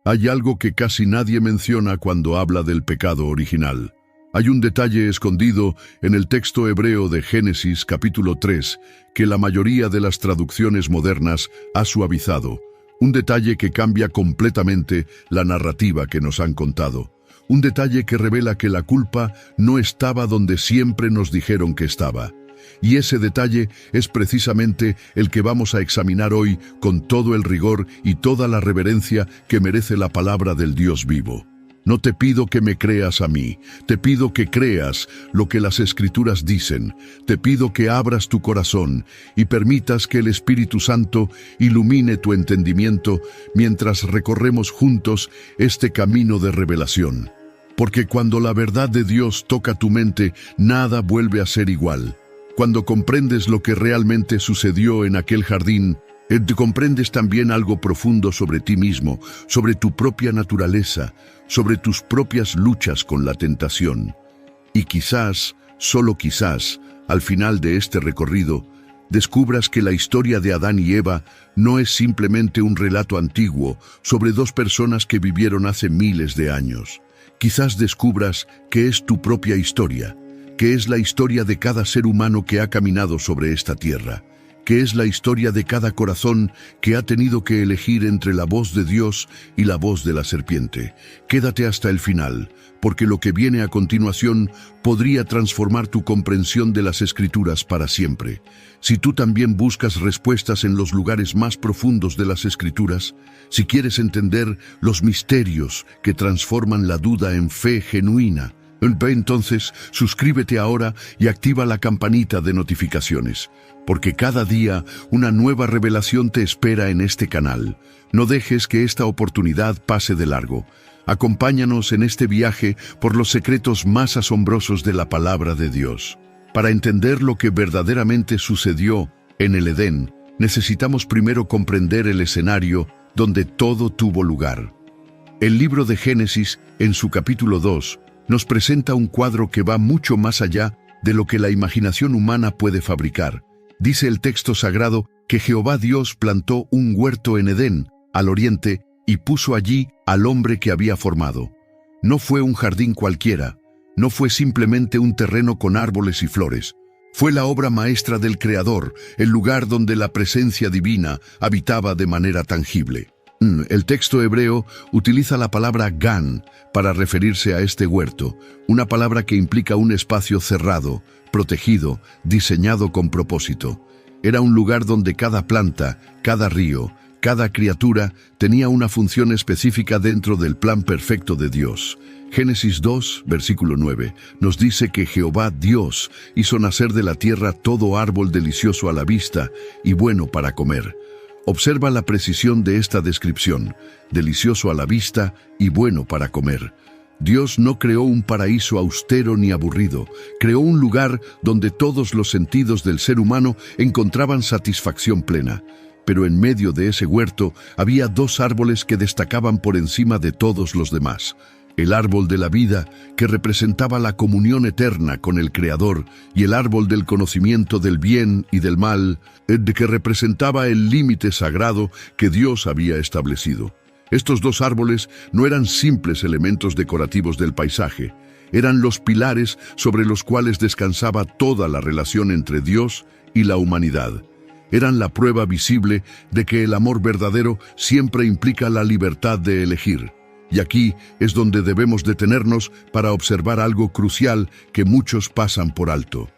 Hay algo que casi nadie menciona cuando habla del pecado original. Hay un detalle escondido en el texto hebreo de Génesis capítulo 3 que la mayoría de las traducciones modernas ha suavizado. Un detalle que cambia completamente la narrativa que nos han contado. Un detalle que revela que la culpa no estaba donde siempre nos dijeron que estaba. Y ese detalle es precisamente el que vamos a examinar hoy con todo el rigor y toda la reverencia que merece la palabra del Dios vivo. No te pido que me creas a mí, te pido que creas lo que las Escrituras dicen, te pido que abras tu corazón y permitas que el Espíritu Santo ilumine tu entendimiento mientras recorremos juntos este camino de revelación. Porque cuando la verdad de Dios toca tu mente, nada vuelve a ser igual. Cuando comprendes lo que realmente sucedió en aquel jardín, te comprendes también algo profundo sobre ti mismo, sobre tu propia naturaleza, sobre tus propias luchas con la tentación. Y quizás, solo quizás, al final de este recorrido, descubras que la historia de Adán y Eva no es simplemente un relato antiguo sobre dos personas que vivieron hace miles de años. Quizás descubras que es tu propia historia, que es la historia de cada ser humano que ha caminado sobre esta tierra, que es la historia de cada corazón que ha tenido que elegir entre la voz de Dios y la voz de la serpiente. Quédate hasta el final, porque lo que viene a continuación podría transformar tu comprensión de las Escrituras para siempre. Si tú también buscas respuestas en los lugares más profundos de las Escrituras, si quieres entender los misterios que transforman la duda en fe genuina, entonces suscríbete ahora y activa la campanita de notificaciones, porque cada día una nueva revelación te espera en este canal. No dejes que esta oportunidad pase de largo. Acompáñanos en este viaje por los secretos más asombrosos de la palabra de Dios. Para entender lo que verdaderamente sucedió en el Edén, necesitamos primero comprender el escenario donde todo tuvo lugar. El libro de Génesis, en su capítulo 2, nos presenta un cuadro que va mucho más allá de lo que la imaginación humana puede fabricar. Dice el texto sagrado que Jehová Dios plantó un huerto en Edén, al oriente, y puso allí al hombre que había formado. No fue un jardín cualquiera, no fue simplemente un terreno con árboles y flores. Fue la obra maestra del Creador, el lugar donde la presencia divina habitaba de manera tangible. El texto hebreo utiliza la palabra Gan para referirse a este huerto, una palabra que implica un espacio cerrado, protegido, diseñado con propósito. Era un lugar donde cada planta, cada río, cada criatura tenía una función específica dentro del plan perfecto de Dios. Génesis 2, versículo 9, nos dice que Jehová Dios hizo nacer de la tierra todo árbol delicioso a la vista y bueno para comer. Observa la precisión de esta descripción, delicioso a la vista y bueno para comer. Dios no creó un paraíso austero ni aburrido, creó un lugar donde todos los sentidos del ser humano encontraban satisfacción plena. Pero en medio de ese huerto había dos árboles que destacaban por encima de todos los demás. El árbol de la vida, que representaba la comunión eterna con el Creador, y el árbol del conocimiento del bien y del mal, que representaba el límite sagrado que Dios había establecido. Estos dos árboles no eran simples elementos decorativos del paisaje, eran los pilares sobre los cuales descansaba toda la relación entre Dios y la humanidad. Eran la prueba visible de que el amor verdadero siempre implica la libertad de elegir. Y aquí es donde debemos detenernos para observar algo crucial que muchos pasan por alto.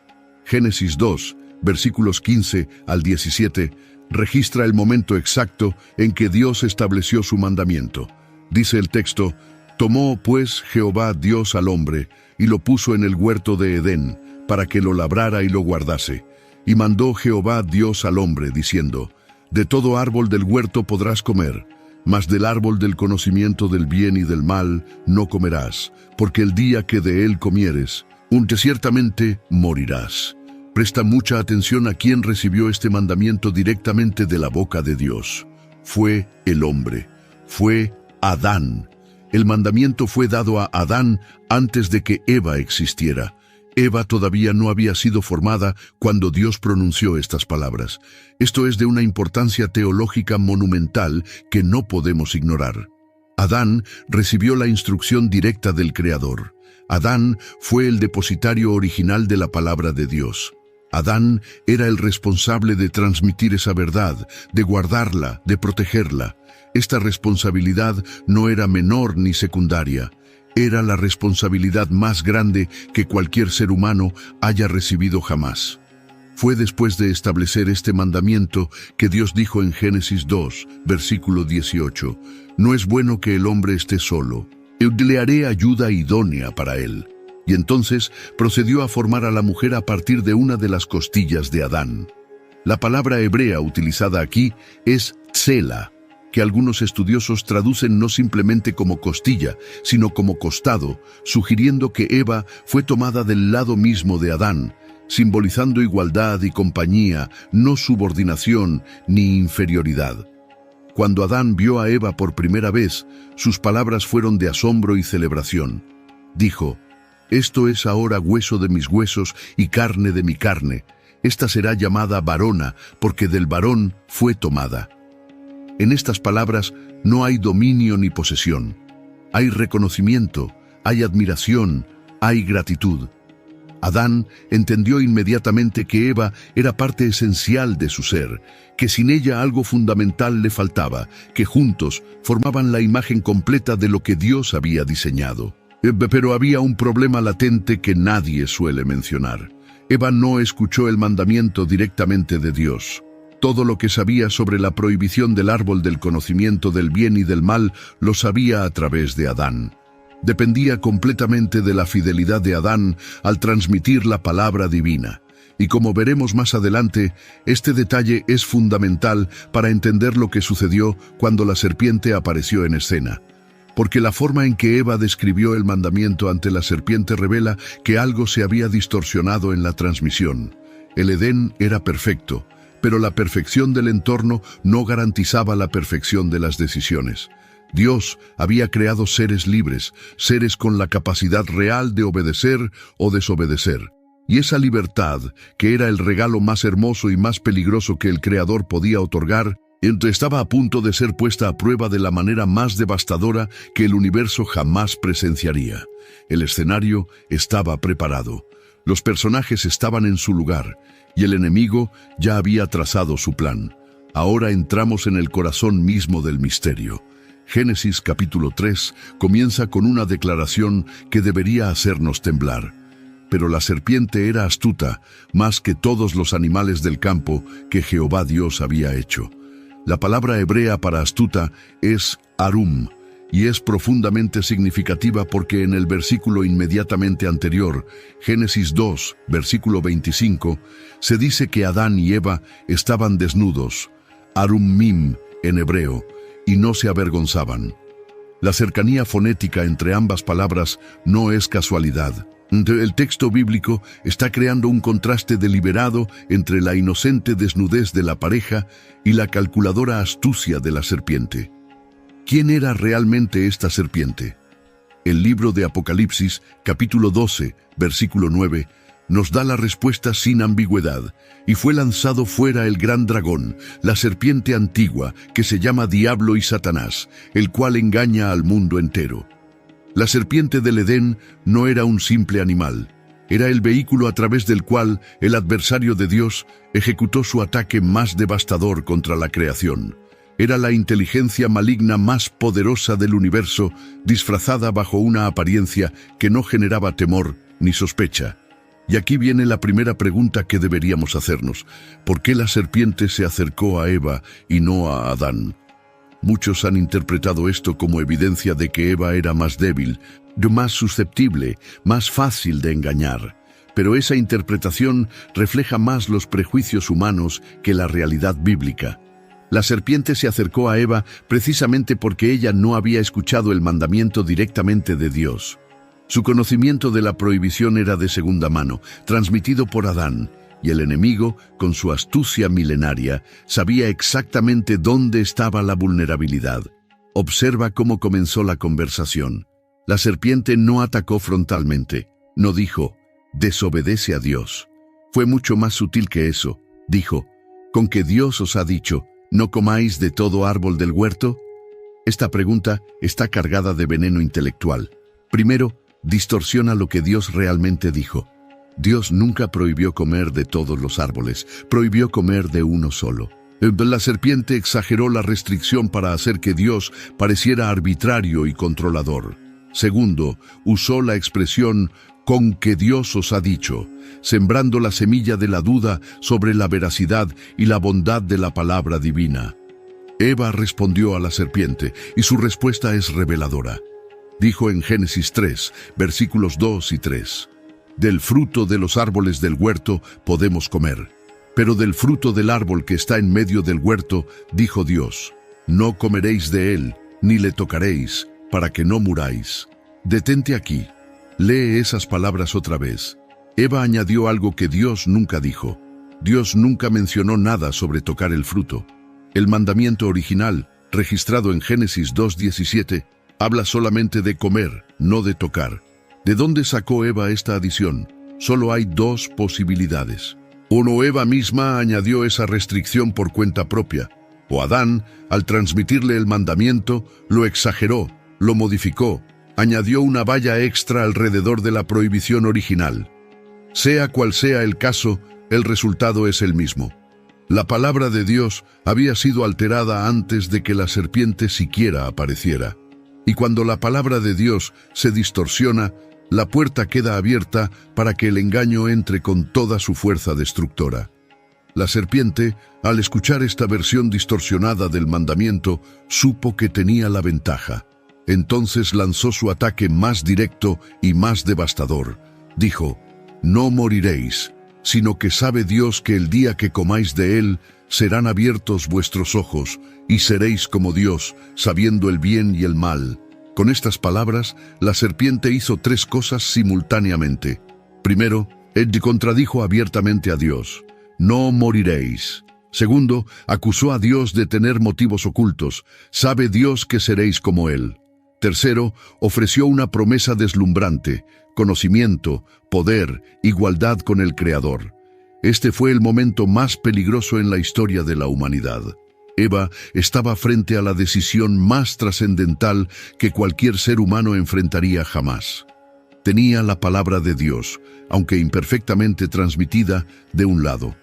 Génesis 2, versículos 15 al 17, registra el momento exacto en que Dios estableció su mandamiento. Dice el texto: «Tomó pues Jehová Dios al hombre, y lo puso en el huerto de Edén, para que lo labrara y lo guardase. Y mandó Jehová Dios al hombre, diciendo: De todo árbol del huerto podrás comer, mas del árbol del conocimiento del bien y del mal no comerás, porque el día que de él comieres, ciertamente morirás». Presta mucha atención a quién recibió este mandamiento directamente de la boca de Dios. Fue el hombre, fue Adán. El mandamiento fue dado a Adán antes de que Eva existiera. Eva todavía no había sido formada cuando Dios pronunció estas palabras. Esto es de una importancia teológica monumental que no podemos ignorar. Adán recibió la instrucción directa del Creador. Adán fue el depositario original de la palabra de Dios. Adán era el responsable de transmitir esa verdad, de guardarla, de protegerla. Esta responsabilidad no era menor ni secundaria. Era la responsabilidad más grande que cualquier ser humano haya recibido jamás. Fue después de establecer este mandamiento que Dios dijo en Génesis 2, versículo 18, «No es bueno que el hombre esté solo. Yo le haré ayuda idónea para él». Y entonces procedió a formar a la mujer a partir de una de las costillas de Adán. La palabra hebrea utilizada aquí es tsela, que algunos estudiosos traducen no simplemente como costilla, sino como costado, sugiriendo que Eva fue tomada del lado mismo de Adán, simbolizando igualdad y compañía, no subordinación ni inferioridad. Cuando Adán vio a Eva por primera vez, sus palabras fueron de asombro y celebración. Dijo: «Esto es ahora hueso de mis huesos y carne de mi carne. Esta será llamada varona, porque del varón fue tomada». En estas palabras no hay dominio ni posesión. Hay reconocimiento, hay admiración, hay gratitud. Adán entendió inmediatamente que Eva era parte esencial de su ser, que sin ella algo fundamental le faltaba, que juntos formaban la imagen completa de lo que Dios había diseñado. Pero había un problema latente que nadie suele mencionar. Eva no escuchó el mandamiento directamente de Dios. Todo lo que sabía sobre la prohibición del árbol del conocimiento del bien y del mal lo sabía a través de Adán. Dependía completamente de la fidelidad de Adán al transmitir la palabra divina. Y como veremos más adelante, este detalle es fundamental para entender lo que sucedió cuando la serpiente apareció en escena. Porque la forma en que Eva describió el mandamiento ante la serpiente revela que algo se había distorsionado en la transmisión. El Edén era perfecto, pero la perfección del entorno no garantizaba la perfección de las decisiones. Dios había creado seres libres, seres con la capacidad real de obedecer o desobedecer. Y esa libertad, que era el regalo más hermoso y más peligroso que el Creador podía otorgar, estaba a punto de ser puesta a prueba de la manera más devastadora que el universo jamás presenciaría. El escenario estaba preparado. Los personajes estaban en su lugar, y el enemigo ya había trazado su plan. Ahora entramos en el corazón mismo del misterio. Génesis capítulo 3 comienza con una declaración que debería hacernos temblar. Pero la serpiente era astuta, más que todos los animales del campo que Jehová Dios había hecho. La palabra hebrea para astuta es arum, y es profundamente significativa porque en el versículo inmediatamente anterior, Génesis 2, versículo 25, se dice que Adán y Eva estaban desnudos, arummim en hebreo, y no se avergonzaban. La cercanía fonética entre ambas palabras no es casualidad. El texto bíblico está creando un contraste deliberado entre la inocente desnudez de la pareja y la calculadora astucia de la serpiente. ¿Quién era realmente esta serpiente? El libro de Apocalipsis, capítulo 12, versículo 9, nos da la respuesta sin ambigüedad. Y fue lanzado fuera el gran dragón, la serpiente antigua, que se llama Diablo y Satanás, el cual engaña al mundo entero. La serpiente del Edén no era un simple animal. Era el vehículo a través del cual el adversario de Dios ejecutó su ataque más devastador contra la creación. Era la inteligencia maligna más poderosa del universo, disfrazada bajo una apariencia que no generaba temor ni sospecha. Y aquí viene la primera pregunta que deberíamos hacernos. ¿Por qué la serpiente se acercó a Eva y no a Adán? Muchos han interpretado esto como evidencia de que Eva era más débil, más susceptible, más fácil de engañar. Pero esa interpretación refleja más los prejuicios humanos que la realidad bíblica. La serpiente se acercó a Eva precisamente porque ella no había escuchado el mandamiento directamente de Dios. Su conocimiento de la prohibición era de segunda mano, transmitido por Adán, y el enemigo, con su astucia milenaria, sabía exactamente dónde estaba la vulnerabilidad. Observa cómo comenzó la conversación. La serpiente no atacó frontalmente, no dijo, desobedece a Dios. Fue mucho más sutil que eso. Dijo, ¿con que Dios os ha dicho, no comáis de todo árbol del huerto? Esta pregunta está cargada de veneno intelectual. Primero, distorsiona lo que Dios realmente dijo. Dios nunca prohibió comer de todos los árboles, prohibió comer de uno solo. La serpiente exageró la restricción para hacer que Dios pareciera arbitrario y controlador. Segundo, usó la expresión «con que Dios os ha dicho», sembrando la semilla de la duda sobre la veracidad y la bondad de la palabra divina. Eva respondió a la serpiente, y su respuesta es reveladora. Dijo en Génesis 3, versículos 2 y 3, «Del fruto de los árboles del huerto podemos comer, pero del fruto del árbol que está en medio del huerto, dijo Dios, no comeréis de él, ni le tocaréis, para que no muráis». Detente aquí. Lee esas palabras otra vez. Eva añadió algo que Dios nunca dijo. Dios nunca mencionó nada sobre tocar el fruto. El mandamiento original, registrado en Génesis 2:17, habla solamente de comer, no de tocar. ¿De dónde sacó Eva esta adición? Solo hay dos posibilidades. O Eva misma añadió esa restricción por cuenta propia, o Adán, al transmitirle el mandamiento, lo exageró, lo modificó, añadió una valla extra alrededor de la prohibición original. Sea cual sea el caso, el resultado es el mismo. La palabra de Dios había sido alterada antes de que la serpiente siquiera apareciera. Y cuando la palabra de Dios se distorsiona, la puerta queda abierta para que el engaño entre con toda su fuerza destructora. La serpiente, al escuchar esta versión distorsionada del mandamiento, supo que tenía la ventaja. Entonces lanzó su ataque más directo y más devastador. Dijo, «No moriréis, sino que sabe Dios que el día que comáis de él, serán abiertos vuestros ojos, y seréis como Dios, sabiendo el bien y el mal». Con estas palabras, la serpiente hizo tres cosas simultáneamente. Primero, él contradijo abiertamente a Dios. «No moriréis». Segundo, acusó a Dios de tener motivos ocultos. «Sabe Dios que seréis como él». Tercero, ofreció una promesa deslumbrante, conocimiento, poder, igualdad con el Creador. Este fue el momento más peligroso en la historia de la humanidad. Eva estaba frente a la decisión más trascendental que cualquier ser humano enfrentaría jamás. Tenía la palabra de Dios, aunque imperfectamente transmitida, de un lado,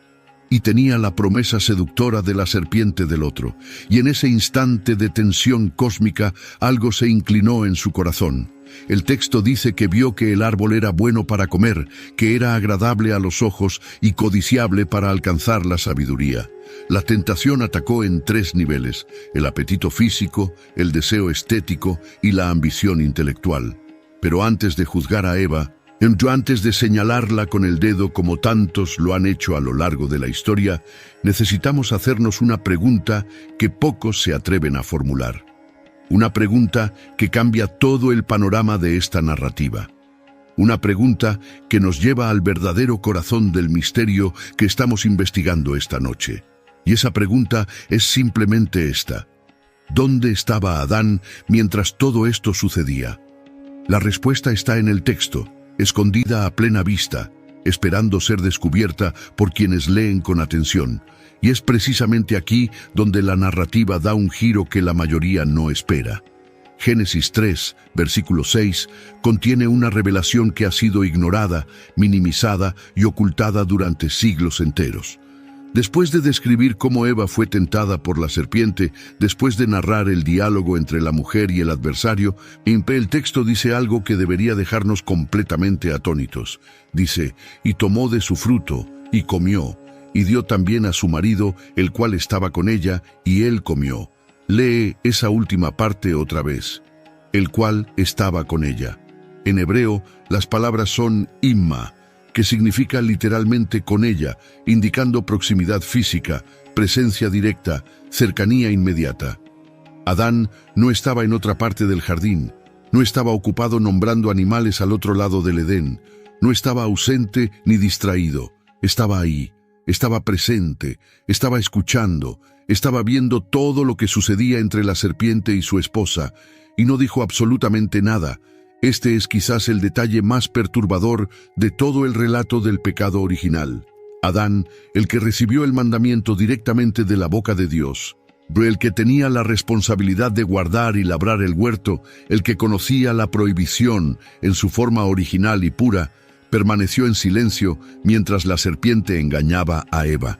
y tenía la promesa seductora de la serpiente del otro, y en ese instante de tensión cósmica algo se inclinó en su corazón. El texto dice que vio que el árbol era bueno para comer, que era agradable a los ojos y codiciable para alcanzar la sabiduría. La tentación atacó en tres niveles: el apetito físico, el deseo estético y la ambición intelectual. Pero antes de juzgar a Eva, antes de señalarla con el dedo como tantos lo han hecho a lo largo de la historia, necesitamos hacernos una pregunta que pocos se atreven a formular. Una pregunta que cambia todo el panorama de esta narrativa. Una pregunta que nos lleva al verdadero corazón del misterio que estamos investigando esta noche. Y esa pregunta es simplemente esta: ¿dónde estaba Adán mientras todo esto sucedía? La respuesta está en el texto, escondida a plena vista, esperando ser descubierta por quienes leen con atención. Y es precisamente aquí donde la narrativa da un giro que la mayoría no espera. Génesis 3, versículo 6, contiene una revelación que ha sido ignorada, minimizada y ocultada durante siglos enteros. Después de describir cómo Eva fue tentada por la serpiente, después de narrar el diálogo entre la mujer y el adversario, el texto dice algo que debería dejarnos completamente atónitos. Dice, «Y tomó de su fruto, y comió, y dio también a su marido, el cual estaba con ella, y él comió». Lee esa última parte otra vez. «El cual estaba con ella». En hebreo, las palabras son imma, que significa literalmente con ella, indicando proximidad física, presencia directa, cercanía inmediata. Adán no estaba en otra parte del jardín, no estaba ocupado nombrando animales al otro lado del Edén, no estaba ausente ni distraído, estaba ahí, estaba presente, estaba escuchando, estaba viendo todo lo que sucedía entre la serpiente y su esposa, y no dijo absolutamente nada. Este es quizás el detalle más perturbador de todo el relato del pecado original. Adán, el que recibió el mandamiento directamente de la boca de Dios, El que tenía la responsabilidad de guardar y labrar el huerto, el que conocía la prohibición en su forma original y pura, permaneció en silencio mientras la serpiente engañaba a Eva.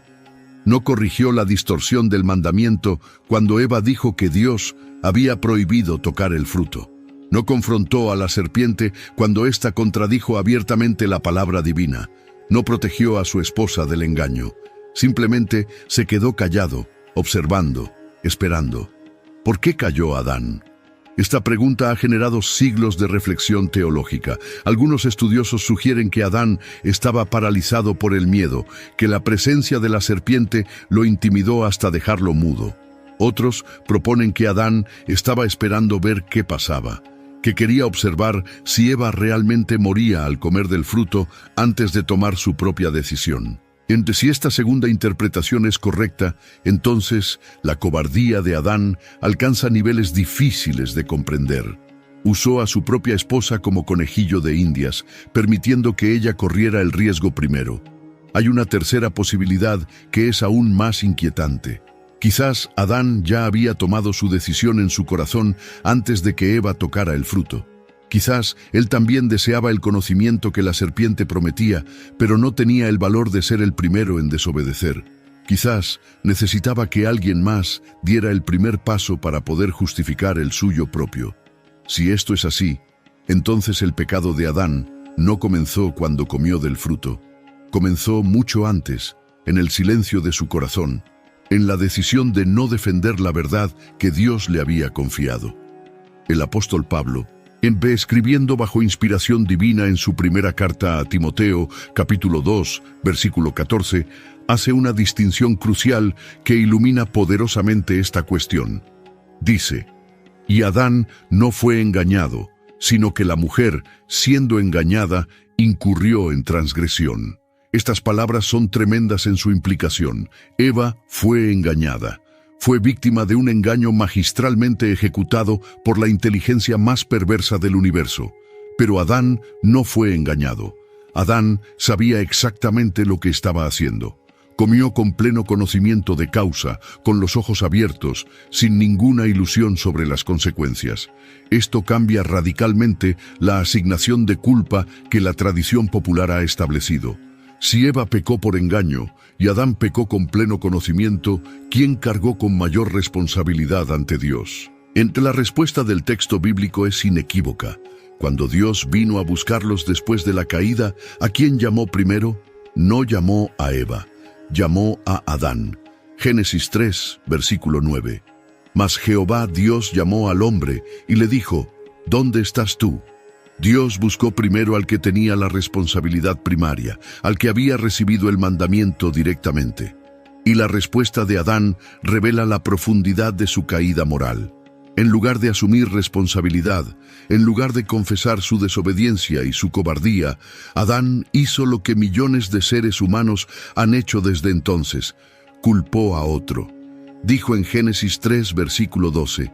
No corrigió la distorsión del mandamiento cuando Eva dijo que Dios había prohibido tocar el fruto. No confrontó a la serpiente cuando ésta contradijo abiertamente la palabra divina. No protegió a su esposa del engaño. Simplemente se quedó callado, observando, esperando. ¿Por qué cayó Adán? Esta pregunta ha generado siglos de reflexión teológica. Algunos estudiosos sugieren que Adán estaba paralizado por el miedo, que la presencia de la serpiente lo intimidó hasta dejarlo mudo. Otros proponen que Adán estaba esperando ver qué pasaba, que quería observar si Eva realmente moría al comer del fruto antes de tomar su propia decisión. Si esta segunda interpretación es correcta, entonces la cobardía de Adán alcanza niveles difíciles de comprender. Usó a su propia esposa como conejillo de indias, permitiendo que ella corriera el riesgo primero. Hay una tercera posibilidad que es aún más inquietante. Quizás Adán ya había tomado su decisión en su corazón antes de que Eva tocara el fruto. Quizás él también deseaba el conocimiento que la serpiente prometía, pero no tenía el valor de ser el primero en desobedecer. Quizás necesitaba que alguien más diera el primer paso para poder justificar el suyo propio. Si esto es así, entonces el pecado de Adán no comenzó cuando comió del fruto. Comenzó mucho antes, en el silencio de su corazón, en la decisión de no defender la verdad que Dios le había confiado. El apóstol Pablo, escribiendo bajo inspiración divina en su primera carta a Timoteo, capítulo 2, versículo 14, hace una distinción crucial que ilumina poderosamente esta cuestión. Dice: «Y Adán no fue engañado, sino que la mujer, siendo engañada, incurrió en transgresión». Estas palabras son tremendas en su implicación. Eva fue engañada. Fue víctima de un engaño magistralmente ejecutado por la inteligencia más perversa del universo. Pero Adán no fue engañado. Adán sabía exactamente lo que estaba haciendo. Comió con pleno conocimiento de causa, con los ojos abiertos, sin ninguna ilusión sobre las consecuencias. Esto cambia radicalmente la asignación de culpa que la tradición popular ha establecido. Si Eva pecó por engaño y Adán pecó con pleno conocimiento, ¿quién cargó con mayor responsabilidad ante Dios? La respuesta del texto bíblico es inequívoca. Cuando Dios vino a buscarlos después de la caída, ¿a quién llamó primero? No llamó a Eva, llamó a Adán. Génesis 3, versículo 9. Mas Jehová Dios llamó al hombre y le dijo: ¿Dónde estás tú? Dios buscó primero al que tenía la responsabilidad primaria, al que había recibido el mandamiento directamente. Y la respuesta de Adán revela la profundidad de su caída moral. En lugar de asumir responsabilidad, en lugar de confesar su desobediencia y su cobardía, Adán hizo lo que millones de seres humanos han hecho desde entonces: culpó a otro. Dijo en Génesis 3, versículo 12,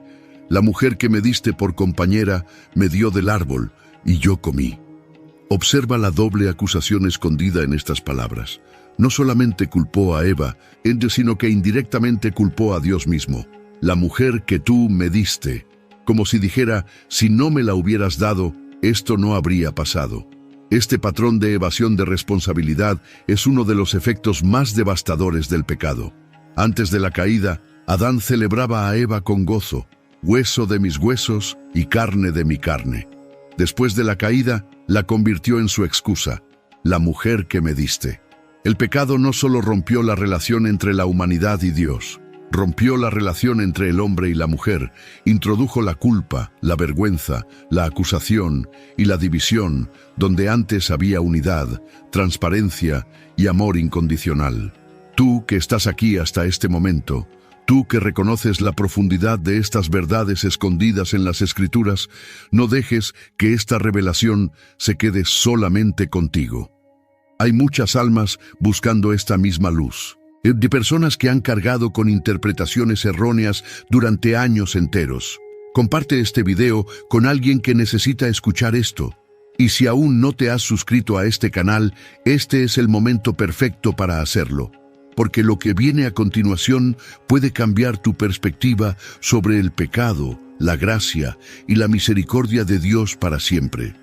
«La mujer que me diste por compañera me dio del árbol, y yo comí». Observa la doble acusación escondida en estas palabras. No solamente culpó a Eva, sino que indirectamente culpó a Dios mismo. «La mujer que tú me diste», como si dijera: si no me la hubieras dado, esto no habría pasado. Este patrón de evasión de responsabilidad es uno de los efectos más devastadores del pecado. Antes de la caída, Adán celebraba a Eva con gozo: «Hueso de mis huesos y carne de mi carne». Después de la caída, la convirtió en su excusa: «La mujer que me diste». El pecado no solo rompió la relación entre la humanidad y Dios, rompió la relación entre el hombre y la mujer, introdujo la culpa, la vergüenza, la acusación y la división, donde antes había unidad, transparencia y amor incondicional. Tú que estás aquí hasta este momento, tú que reconoces la profundidad de estas verdades escondidas en las Escrituras, no dejes que esta revelación se quede solamente contigo. Hay muchas almas buscando esta misma luz, de personas que han cargado con interpretaciones erróneas durante años enteros. Comparte este video con alguien que necesita escuchar esto. Y si aún no te has suscrito a este canal, este es el momento perfecto para hacerlo. porque lo que viene a continuación puede cambiar tu perspectiva sobre el pecado, la gracia y la misericordia de Dios para siempre.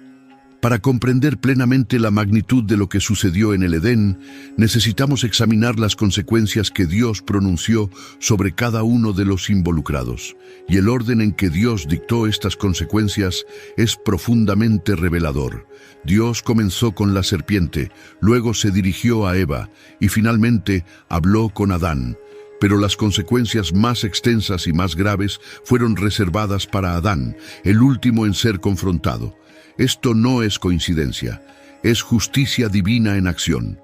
Para comprender plenamente la magnitud de lo que sucedió en el Edén, necesitamos examinar las consecuencias que Dios pronunció sobre cada uno de los involucrados. Y el orden en que Dios dictó estas consecuencias es profundamente revelador. Dios comenzó con la serpiente, luego se dirigió a Eva y finalmente habló con Adán. Pero las consecuencias más extensas y más graves fueron reservadas para Adán, el último en ser confrontado. Esto no es coincidencia, es justicia divina en acción.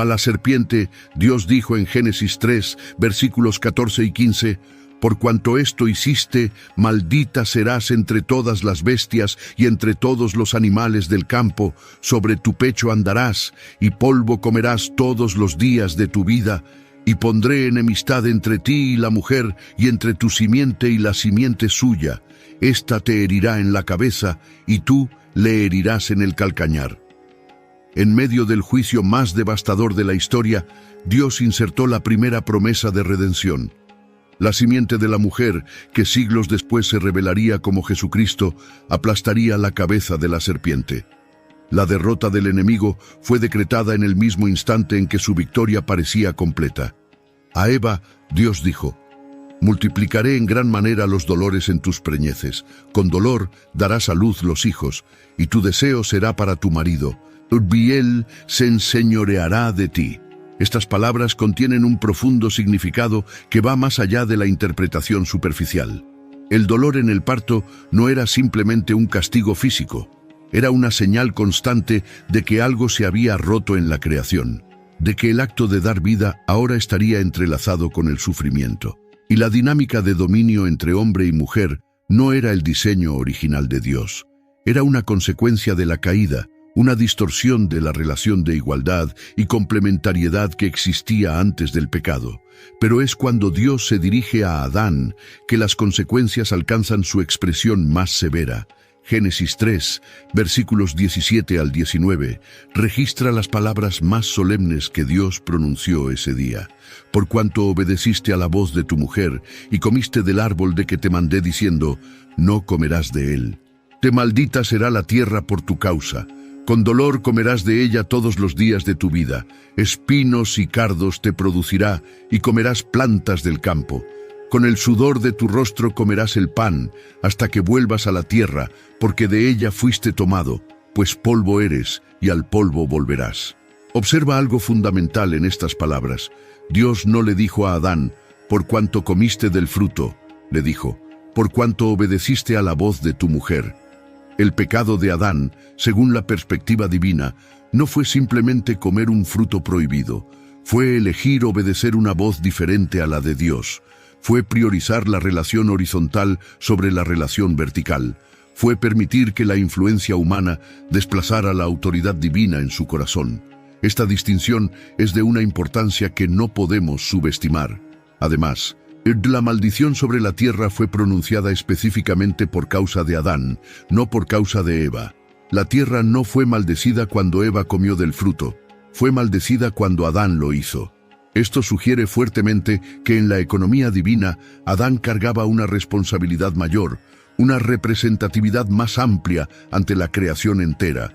A la serpiente, Dios dijo en Génesis 3, versículos 14 y 15, «Por cuanto esto hiciste, maldita serás entre todas las bestias y entre todos los animales del campo, sobre tu pecho andarás, y polvo comerás todos los días de tu vida, y pondré enemistad entre ti y la mujer, y entre tu simiente y la simiente suya. Esta te herirá en la cabeza, y tú le herirás en el calcañar». En medio del juicio más devastador de la historia, Dios insertó la primera promesa de redención. La simiente de la mujer, que siglos después se revelaría como Jesucristo, aplastaría la cabeza de la serpiente. La derrota del enemigo fue decretada en el mismo instante en que su victoria parecía completa. A Eva, Dios dijo: «Multiplicaré en gran manera los dolores en tus preñeces. Con dolor darás a luz los hijos, y tu deseo será para tu marido, y él se enseñoreará de ti». Estas palabras contienen un profundo significado que va más allá de la interpretación superficial. El dolor en el parto no era simplemente un castigo físico, era una señal constante de que algo se había roto en la creación, de que el acto de dar vida ahora estaría entrelazado con el sufrimiento. Y la dinámica de dominio entre hombre y mujer no era el diseño original de Dios. Era una consecuencia de la caída, una distorsión de la relación de igualdad y complementariedad que existía antes del pecado. Pero es cuando Dios se dirige a Adán que las consecuencias alcanzan su expresión más severa. Génesis 3, versículos 17 al 19, registra las palabras más solemnes que Dios pronunció ese día. «Por cuanto obedeciste a la voz de tu mujer y comiste del árbol de que te mandé diciendo, no comerás de él. Te maldita será la tierra por tu causa. Con dolor comerás de ella todos los días de tu vida. Espinos y cardos te producirá y comerás plantas del campo. Con el sudor de tu rostro comerás el pan, hasta que vuelvas a la tierra, porque de ella fuiste tomado, pues polvo eres, y al polvo volverás». Observa algo fundamental en estas palabras. Dios no le dijo a Adán: «Por cuanto comiste del fruto», le dijo: «Por cuanto obedeciste a la voz de tu mujer». El pecado de Adán, según la perspectiva divina, no fue simplemente comer un fruto prohibido, fue elegir obedecer una voz diferente a la de Dios. Fue priorizar la relación horizontal sobre la relación vertical. Fue permitir que la influencia humana desplazara la autoridad divina en su corazón. Esta distinción es de una importancia que no podemos subestimar. Además, la maldición sobre la tierra fue pronunciada específicamente por causa de Adán, no por causa de Eva. La tierra no fue maldecida cuando Eva comió del fruto, fue maldecida cuando Adán lo hizo. Esto sugiere fuertemente que en la economía divina, Adán cargaba una responsabilidad mayor, una representatividad más amplia ante la creación entera.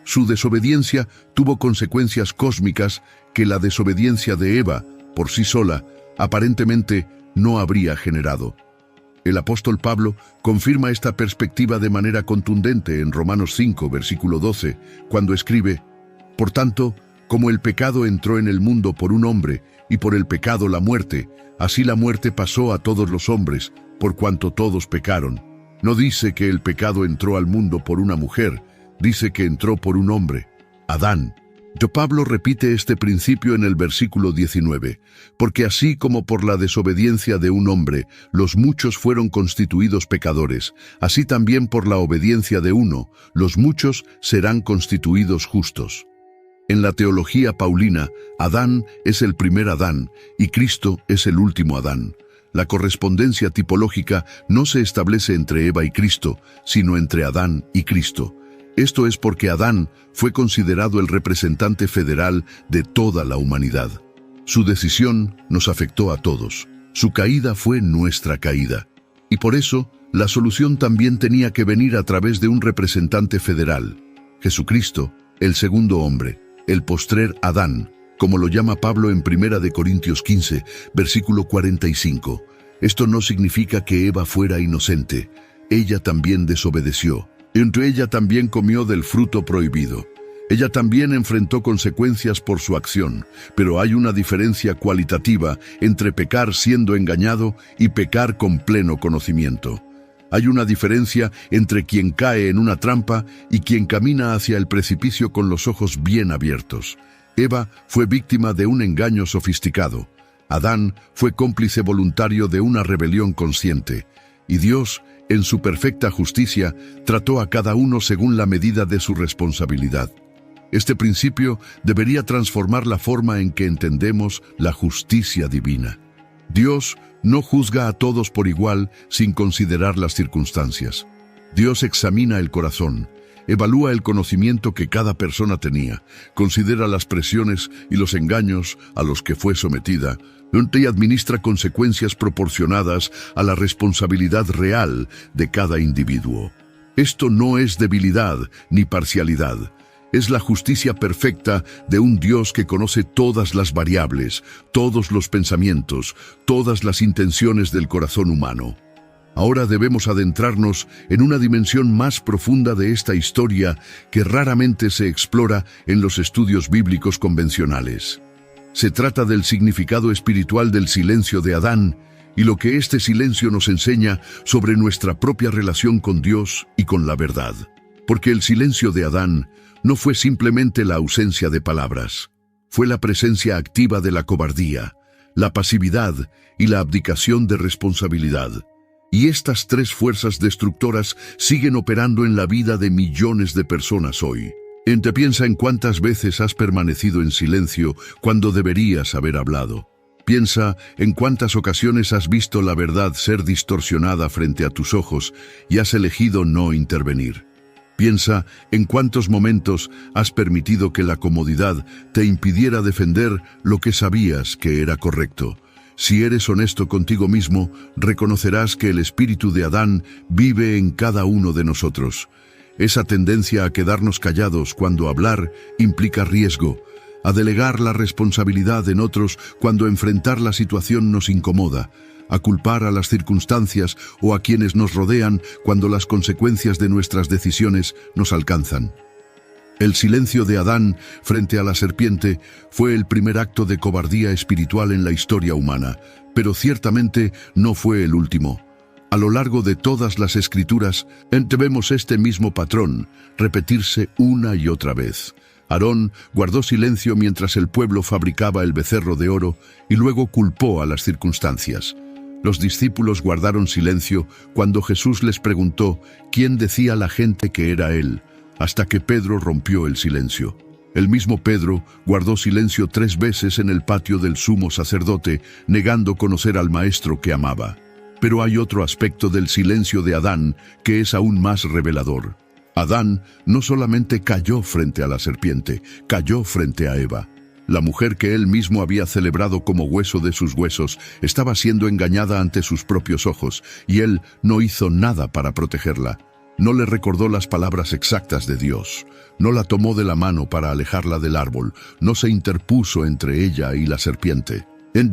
Su desobediencia tuvo consecuencias cósmicas que la desobediencia de Eva, por sí sola, aparentemente no habría generado. El apóstol Pablo confirma esta perspectiva de manera contundente en Romanos 5, versículo 12, cuando escribe: «Por tanto, como el pecado entró en el mundo por un hombre, y por el pecado la muerte, así la muerte pasó a todos los hombres, por cuanto todos pecaron». No dice que el pecado entró al mundo por una mujer, dice que entró por un hombre, Adán. Pablo repite este principio en el versículo 19, porque así como por la desobediencia de un hombre los muchos fueron constituidos pecadores, así también por la obediencia de uno los muchos serán constituidos justos. En la teología paulina, Adán es el primer Adán y Cristo es el último Adán. La correspondencia tipológica no se establece entre Eva y Cristo, sino entre Adán y Cristo. Esto es porque Adán fue considerado el representante federal de toda la humanidad. Su decisión nos afectó a todos. Su caída fue nuestra caída. Y por eso, la solución también tenía que venir a través de un representante federal, Jesucristo, el segundo hombre, el postrer Adán, como lo llama Pablo en 1 de Corintios 15, versículo 45. Esto no significa que Eva fuera inocente. Ella también desobedeció. Entre ella también comió del fruto prohibido. Ella también enfrentó consecuencias por su acción, pero hay una diferencia cualitativa entre pecar siendo engañado y pecar con pleno conocimiento. Hay una diferencia entre quien cae en una trampa y quien camina hacia el precipicio con los ojos bien abiertos. Eva fue víctima de un engaño sofisticado. Adán fue cómplice voluntario de una rebelión consciente. Y Dios, en su perfecta justicia, trató a cada uno según la medida de su responsabilidad. Este principio debería transformar la forma en que entendemos la justicia divina. Dios no juzga a todos por igual sin considerar las circunstancias. Dios examina el corazón, evalúa el conocimiento que cada persona tenía, considera las presiones y los engaños a los que fue sometida, y administra consecuencias proporcionadas a la responsabilidad real de cada individuo. Esto no es debilidad ni parcialidad. Es la justicia perfecta de un Dios que conoce todas las variables, todos los pensamientos, todas las intenciones del corazón humano. Ahora debemos adentrarnos en una dimensión más profunda de esta historia que raramente se explora en los estudios bíblicos convencionales. Se trata del significado espiritual del silencio de Adán y lo que este silencio nos enseña sobre nuestra propia relación con Dios y con la verdad. Porque el silencio de Adán no fue simplemente la ausencia de palabras, fue la presencia activa de la cobardía, la pasividad y la abdicación de responsabilidad. Y estas tres fuerzas destructoras siguen operando en la vida de millones de personas hoy. Piensa en cuántas veces has permanecido en silencio cuando deberías haber hablado. Piensa en cuántas ocasiones has visto la verdad ser distorsionada frente a tus ojos y has elegido no intervenir. Piensa en cuántos momentos has permitido que la comodidad te impidiera defender lo que sabías que era correcto. Si eres honesto contigo mismo, reconocerás que el espíritu de Adán vive en cada uno de nosotros. Esa tendencia a quedarnos callados cuando hablar implica riesgo, a delegar la responsabilidad en otros cuando enfrentar la situación nos incomoda, a culpar a las circunstancias o a quienes nos rodean cuando las consecuencias de nuestras decisiones nos alcanzan. El silencio de Adán frente a la serpiente fue el primer acto de cobardía espiritual en la historia humana, pero ciertamente no fue el último. A lo largo de todas las Escrituras, vemos este mismo patrón repetirse una y otra vez. Aarón guardó silencio mientras el pueblo fabricaba el becerro de oro y luego culpó a las circunstancias. Los discípulos guardaron silencio cuando Jesús les preguntó quién decía la gente que era él, hasta que Pedro rompió el silencio. El mismo Pedro guardó silencio 3 veces en el patio del sumo sacerdote, negando conocer al maestro que amaba. Pero hay otro aspecto del silencio de Adán que es aún más revelador. Adán no solamente cayó frente a la serpiente, cayó frente a Eva. La mujer que él mismo había celebrado como hueso de sus huesos estaba siendo engañada ante sus propios ojos, y él no hizo nada para protegerla. No le recordó las palabras exactas de Dios, no la tomó de la mano para alejarla del árbol, no se interpuso entre ella y la serpiente.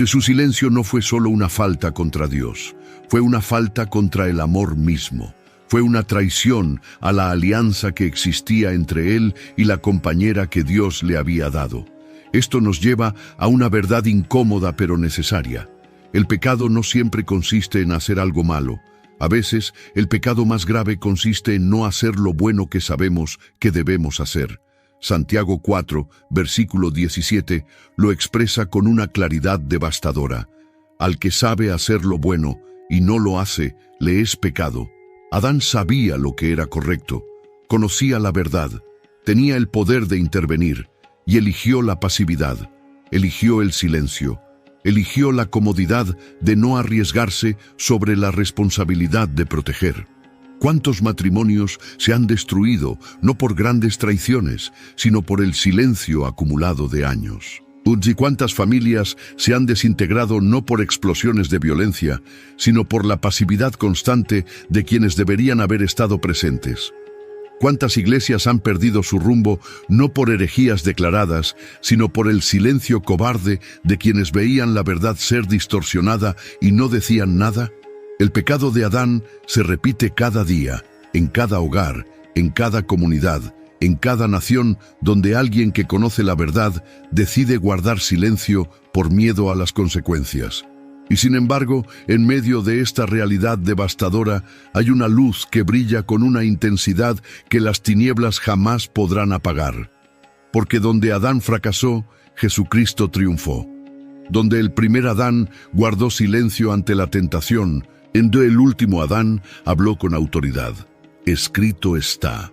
Su silencio no fue solo una falta contra Dios, fue una falta contra el amor mismo. Fue una traición a la alianza que existía entre él y la compañera que Dios le había dado. Esto nos lleva a una verdad incómoda pero necesaria. El pecado no siempre consiste en hacer algo malo. A veces, el pecado más grave consiste en no hacer lo bueno que sabemos que debemos hacer. Santiago 4, versículo 17, lo expresa con una claridad devastadora. Al que sabe hacer lo bueno y no lo hace, le es pecado. Adán sabía lo que era correcto, conocía la verdad, tenía el poder de intervenir y eligió la pasividad, eligió el silencio, eligió la comodidad de no arriesgarse sobre la responsabilidad de proteger. ¿Cuántos matrimonios se han destruido no por grandes traiciones, sino por el silencio acumulado de años? ¿Y cuántas familias se han desintegrado no por explosiones de violencia, sino por la pasividad constante de quienes deberían haber estado presentes? ¿Cuántas iglesias han perdido su rumbo no por herejías declaradas, sino por el silencio cobarde de quienes veían la verdad ser distorsionada y no decían nada? El pecado de Adán se repite cada día, en cada hogar, en cada comunidad, en cada nación donde alguien que conoce la verdad decide guardar silencio por miedo a las consecuencias. Y sin embargo, en medio de esta realidad devastadora, hay una luz que brilla con una intensidad que las tinieblas jamás podrán apagar. Porque donde Adán fracasó, Jesucristo triunfó. Donde el primer Adán guardó silencio ante la tentación, el último Adán habló con autoridad. Escrito está.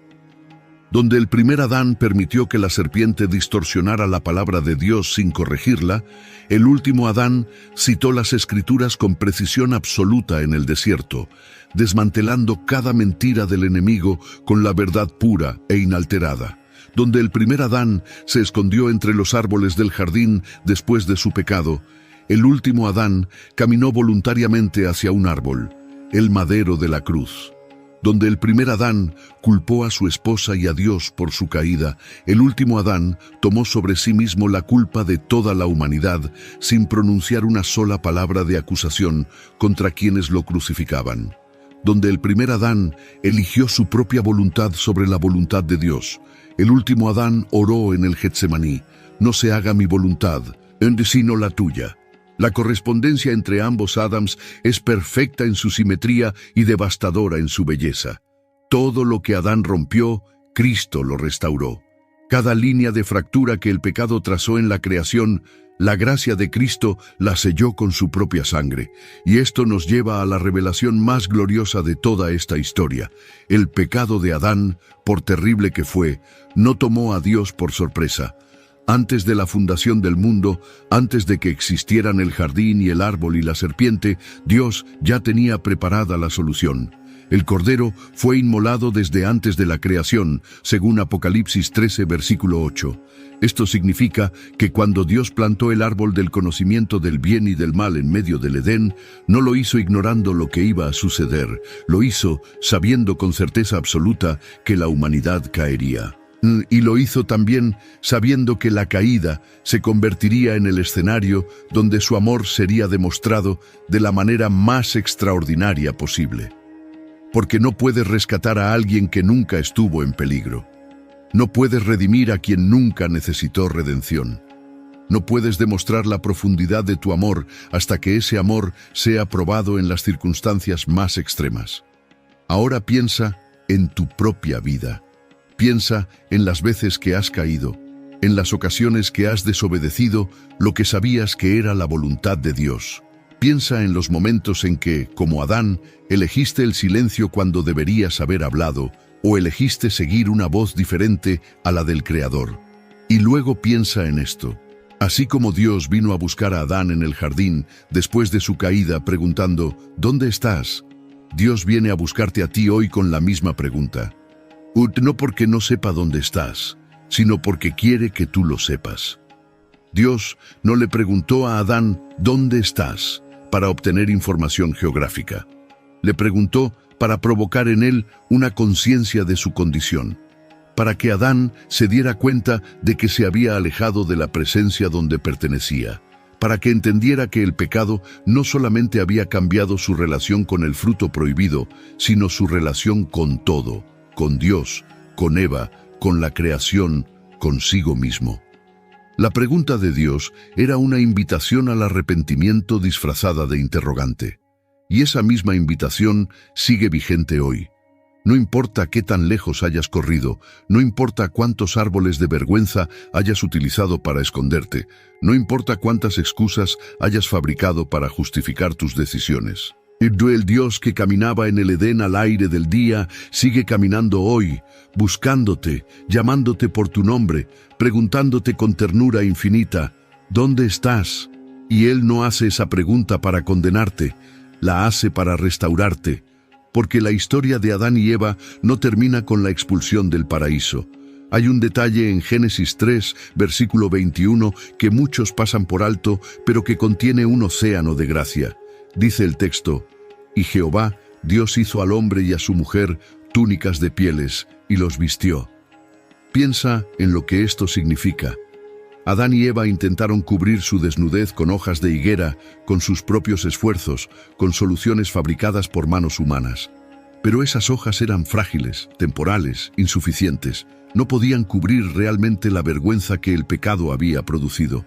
Donde el primer Adán permitió que la serpiente distorsionara la palabra de Dios sin corregirla, el último Adán citó las Escrituras con precisión absoluta en el desierto, desmantelando cada mentira del enemigo con la verdad pura e inalterada. Donde el primer Adán se escondió entre los árboles del jardín después de su pecado, el último Adán caminó voluntariamente hacia un árbol, el madero de la cruz. Donde el primer Adán culpó a su esposa y a Dios por su caída, el último Adán tomó sobre sí mismo la culpa de toda la humanidad sin pronunciar una sola palabra de acusación contra quienes lo crucificaban. Donde el primer Adán eligió su propia voluntad sobre la voluntad de Dios, el último Adán oró en el Getsemaní: no se haga mi voluntad, sino la tuya. La correspondencia entre ambos Adams es perfecta en su simetría y devastadora en su belleza. Todo lo que Adán rompió, Cristo lo restauró. Cada línea de fractura que el pecado trazó en la creación, la gracia de Cristo la selló con su propia sangre. Y esto nos lleva a la revelación más gloriosa de toda esta historia. El pecado de Adán, por terrible que fue, no tomó a Dios por sorpresa. Antes de la fundación del mundo, antes de que existieran el jardín y el árbol y la serpiente, Dios ya tenía preparada la solución. El Cordero fue inmolado desde antes de la creación, según Apocalipsis 13, versículo 8. Esto significa que cuando Dios plantó el árbol del conocimiento del bien y del mal en medio del Edén, no lo hizo ignorando lo que iba a suceder, lo hizo sabiendo con certeza absoluta que la humanidad caería. Y lo hizo también sabiendo que la caída se convertiría en el escenario donde su amor sería demostrado de la manera más extraordinaria posible. Porque no puedes rescatar a alguien que nunca estuvo en peligro. No puedes redimir a quien nunca necesitó redención. No puedes demostrar la profundidad de tu amor hasta que ese amor sea probado en las circunstancias más extremas. Ahora piensa en tu propia vida. Piensa en las veces que has caído, en las ocasiones que has desobedecido lo que sabías que era la voluntad de Dios. Piensa en los momentos en que, como Adán, elegiste el silencio cuando deberías haber hablado, o elegiste seguir una voz diferente a la del Creador. Y luego piensa en esto. Así como Dios vino a buscar a Adán en el jardín después de su caída preguntando, ¿dónde estás?, Dios viene a buscarte a ti hoy con la misma pregunta. No porque no sepa dónde estás, sino porque quiere que tú lo sepas. Dios no le preguntó a Adán, ¿dónde estás?, para obtener información geográfica. Le preguntó para provocar en él una conciencia de su condición, para que Adán se diera cuenta de que se había alejado de la presencia donde pertenecía, para que entendiera que el pecado no solamente había cambiado su relación con el fruto prohibido, sino su relación con todo, con Dios, con Eva, con la creación, consigo mismo. La pregunta de Dios era una invitación al arrepentimiento disfrazada de interrogante. Y esa misma invitación sigue vigente hoy. No importa qué tan lejos hayas corrido, no importa cuántos árboles de vergüenza hayas utilizado para esconderte, no importa cuántas excusas hayas fabricado para justificar tus decisiones. El Dios que caminaba en el Edén al aire del día sigue caminando hoy, buscándote, llamándote por tu nombre, preguntándote con ternura infinita, ¿dónde estás? Y Él no hace esa pregunta para condenarte, la hace para restaurarte, porque la historia de Adán y Eva no termina con la expulsión del paraíso. Hay un detalle en Génesis 3, versículo 21, que muchos pasan por alto, pero que contiene un océano de gracia. Dice el texto: «Y Jehová, Dios hizo al hombre y a su mujer túnicas de pieles, y los vistió». Piensa en lo que esto significa. Adán y Eva intentaron cubrir su desnudez con hojas de higuera, con sus propios esfuerzos, con soluciones fabricadas por manos humanas. Pero esas hojas eran frágiles, temporales, insuficientes. No podían cubrir realmente la vergüenza que el pecado había producido.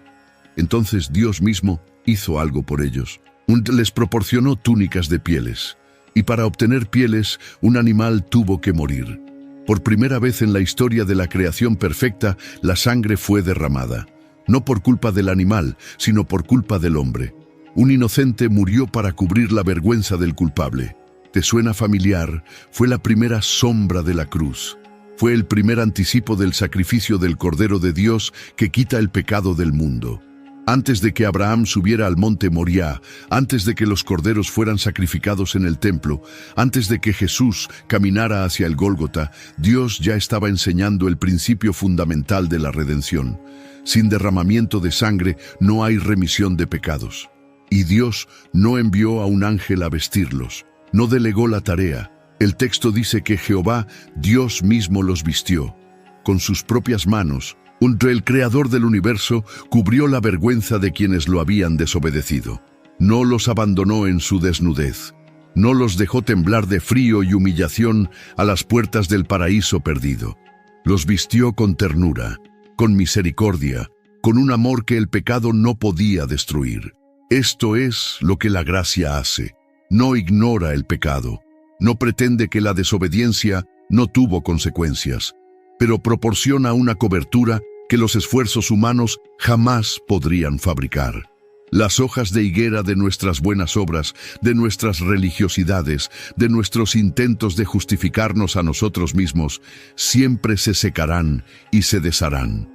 Entonces Dios mismo hizo algo por ellos. Les proporcionó túnicas de pieles. Y para obtener pieles, un animal tuvo que morir. Por primera vez en la historia de la creación perfecta, la sangre fue derramada. No por culpa del animal, sino por culpa del hombre. Un inocente murió para cubrir la vergüenza del culpable. ¿Te suena familiar? Fue la primera sombra de la cruz. Fue el primer anticipo del sacrificio del Cordero de Dios que quita el pecado del mundo. Antes de que Abraham subiera al monte Moriah, antes de que los corderos fueran sacrificados en el templo, antes de que Jesús caminara hacia el Gólgota, Dios ya estaba enseñando el principio fundamental de la redención. Sin derramamiento de sangre no hay remisión de pecados. Y Dios no envió a un ángel a vestirlos, no delegó la tarea. El texto dice que Jehová, Dios mismo los vistió. Con sus propias manos, el Creador del universo cubrió la vergüenza de quienes lo habían desobedecido. No los abandonó en su desnudez. No los dejó temblar de frío y humillación a las puertas del paraíso perdido. Los vistió con ternura, con misericordia, con un amor que el pecado no podía destruir. Esto es lo que la gracia hace. No ignora el pecado. No pretende que la desobediencia no tuvo consecuencias, pero proporciona una cobertura que los esfuerzos humanos jamás podrían fabricar. Las hojas de higuera de nuestras buenas obras, de nuestras religiosidades, de nuestros intentos de justificarnos a nosotros mismos, siempre se secarán y se desharán.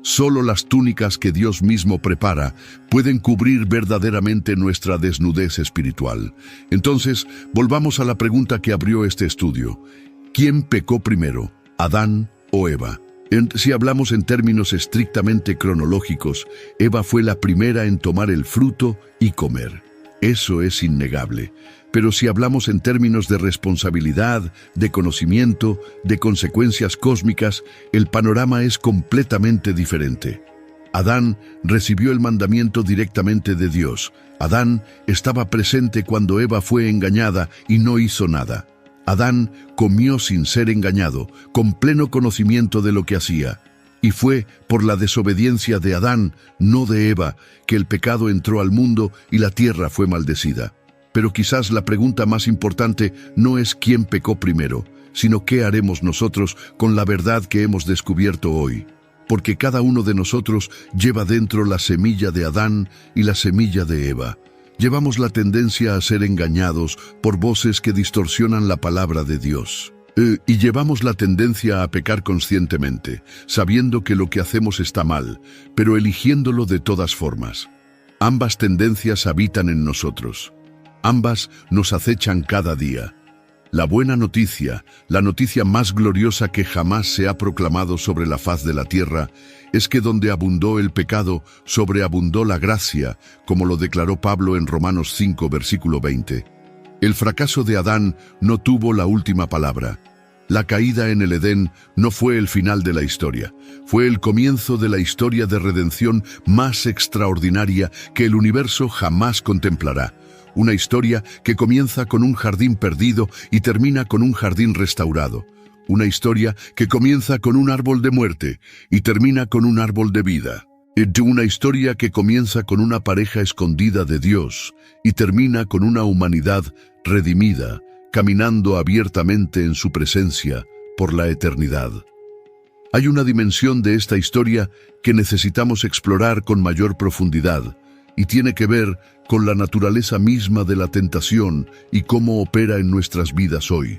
Solo las túnicas que Dios mismo prepara pueden cubrir verdaderamente nuestra desnudez espiritual. Entonces, volvamos a la pregunta que abrió este estudio. ¿Quién pecó primero, Adán o Eva? Si hablamos en términos estrictamente cronológicos, Eva fue la primera en tomar el fruto y comer. Eso es innegable. Pero si hablamos en términos de responsabilidad, de conocimiento, de consecuencias cósmicas, el panorama es completamente diferente. Adán recibió el mandamiento directamente de Dios. Adán estaba presente cuando Eva fue engañada y no hizo nada. Adán comió sin ser engañado, con pleno conocimiento de lo que hacía. Y fue por la desobediencia de Adán, no de Eva, que el pecado entró al mundo y la tierra fue maldecida. Pero quizás la pregunta más importante no es quién pecó primero, sino qué haremos nosotros con la verdad que hemos descubierto hoy. Porque cada uno de nosotros lleva dentro la semilla de Adán y la semilla de Eva. Llevamos la tendencia a ser engañados por voces que distorsionan la palabra de Dios. Y llevamos la tendencia a pecar conscientemente, sabiendo que lo que hacemos está mal, pero eligiéndolo de todas formas. Ambas tendencias habitan en nosotros. Ambas nos acechan cada día. La buena noticia, la noticia más gloriosa que jamás se ha proclamado sobre la faz de la tierra, es que donde abundó el pecado, sobreabundó la gracia, como lo declaró Pablo en Romanos 5, versículo 20. El fracaso de Adán no tuvo la última palabra. La caída en el Edén no fue el final de la historia, fue el comienzo de la historia de redención más extraordinaria que el universo jamás contemplará. Una historia que comienza con un jardín perdido y termina con un jardín restaurado. Una historia que comienza con un árbol de muerte y termina con un árbol de vida. Una historia que comienza con una pareja escondida de Dios y termina con una humanidad redimida, caminando abiertamente en su presencia por la eternidad. Hay una dimensión de esta historia que necesitamos explorar con mayor profundidad, y tiene que ver con la naturaleza misma de la tentación y cómo opera en nuestras vidas hoy.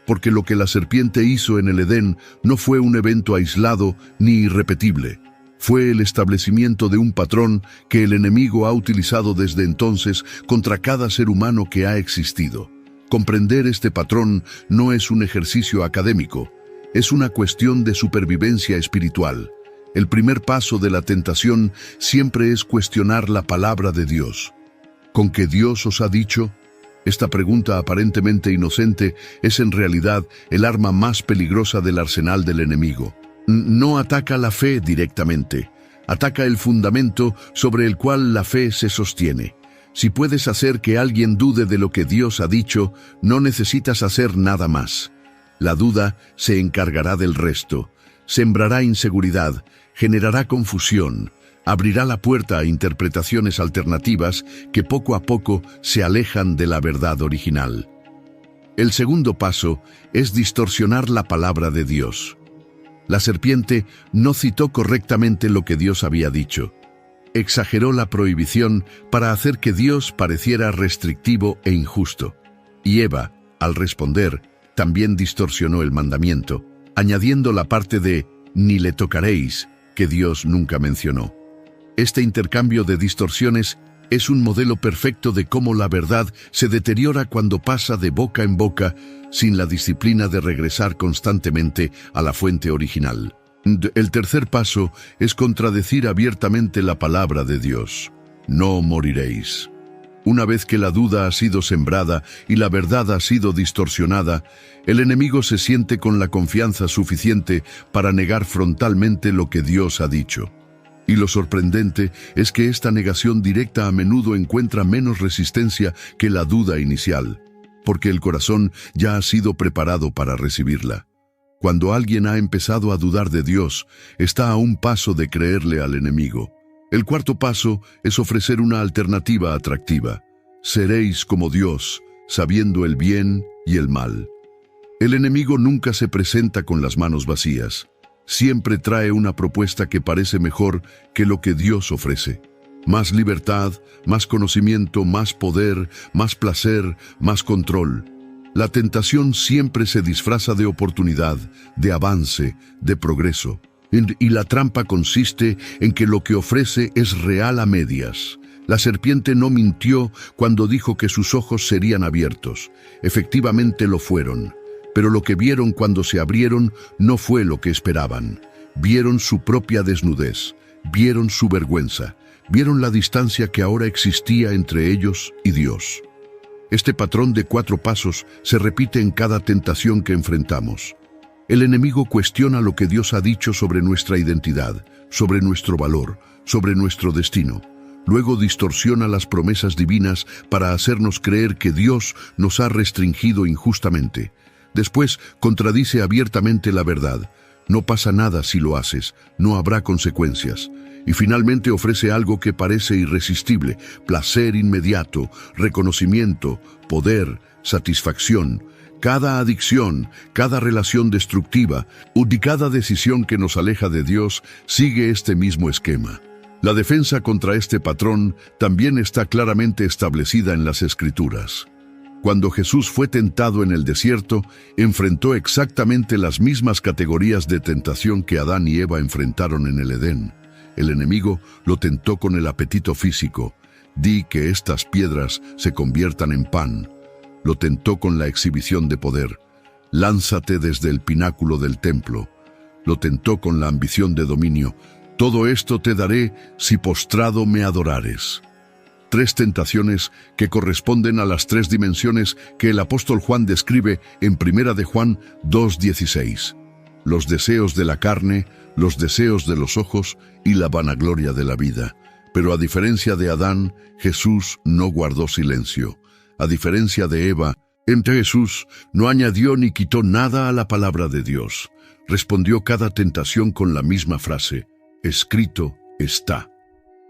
Porque lo que la serpiente hizo en el Edén no fue un evento aislado ni irrepetible. Fue el establecimiento de un patrón que el enemigo ha utilizado desde entonces contra cada ser humano que ha existido. Comprender este patrón no es un ejercicio académico, Es una cuestión de supervivencia espiritual. El primer paso de la tentación siempre es cuestionar la palabra de Dios. ¿Con qué Dios os ha dicho? Esta pregunta aparentemente inocente es en realidad el arma más peligrosa del arsenal del enemigo. No ataca la fe directamente, ataca el fundamento sobre el cual la fe se sostiene. Si puedes hacer que alguien dude de lo que Dios ha dicho, no necesitas hacer nada más. La duda se encargará del resto, sembrará inseguridad, generará confusión, abrirá la puerta a interpretaciones alternativas que poco a poco se alejan de la verdad original. El segundo paso es distorsionar la palabra de Dios. La serpiente no citó correctamente lo que Dios había dicho. Exageró la prohibición para hacer que Dios pareciera restrictivo e injusto. Y Eva, al responder, también distorsionó el mandamiento, añadiendo la parte de «ni le tocaréis», que Dios nunca mencionó. Este intercambio de distorsiones es un modelo perfecto de cómo la verdad se deteriora cuando pasa de boca en boca sin la disciplina de regresar constantemente a la fuente original. El tercer paso es contradecir abiertamente la palabra de Dios. No moriréis. Una vez que la duda ha sido sembrada y la verdad ha sido distorsionada, el enemigo se siente con la confianza suficiente para negar frontalmente lo que Dios ha dicho. Y lo sorprendente es que esta negación directa a menudo encuentra menos resistencia que la duda inicial, porque el corazón ya ha sido preparado para recibirla. Cuando alguien ha empezado a dudar de Dios, está a un paso de creerle al enemigo. El cuarto paso es ofrecer una alternativa atractiva. Seréis como Dios, sabiendo el bien y el mal. El enemigo nunca se presenta con las manos vacías. Siempre trae una propuesta que parece mejor que lo que Dios ofrece. Más libertad, más conocimiento, más poder, más placer, más control. La tentación siempre se disfraza de oportunidad, de avance, de progreso. Y la trampa consiste en que lo que ofrece es real a medias. La serpiente no mintió cuando dijo que sus ojos serían abiertos. Efectivamente lo fueron. Pero lo que vieron cuando se abrieron no fue lo que esperaban. Vieron su propia desnudez, vieron su vergüenza, vieron la distancia que ahora existía entre ellos y Dios. Este patrón de 4 pasos se repite en cada tentación que enfrentamos. El enemigo cuestiona lo que Dios ha dicho sobre nuestra identidad, sobre nuestro valor, sobre nuestro destino. Luego distorsiona las promesas divinas para hacernos creer que Dios nos ha restringido injustamente. Después contradice abiertamente la verdad. No pasa nada si lo haces, no habrá consecuencias. Y finalmente ofrece algo que parece irresistible: placer inmediato, reconocimiento, poder, satisfacción. Cada adicción, cada relación destructiva y cada decisión que nos aleja de Dios sigue este mismo esquema. La defensa contra este patrón también está claramente establecida en las Escrituras. Cuando Jesús fue tentado en el desierto, enfrentó exactamente las mismas categorías de tentación que Adán y Eva enfrentaron en el Edén. El enemigo lo tentó con el apetito físico. Di que estas piedras se conviertan en pan. Lo tentó con la exhibición de poder. Lánzate desde el pináculo del templo. Lo tentó con la ambición de dominio. Todo esto te daré si postrado me adorares. 3 tentaciones que corresponden a las 3 dimensiones que el apóstol Juan describe en 1 de Juan 2:16. Los deseos de la carne, los deseos de los ojos y la vanagloria de la vida. Pero a diferencia de Adán, Jesús no guardó silencio. A diferencia de Eva, Jesús no añadió ni quitó nada a la palabra de Dios. Respondió cada tentación con la misma frase: escrito está.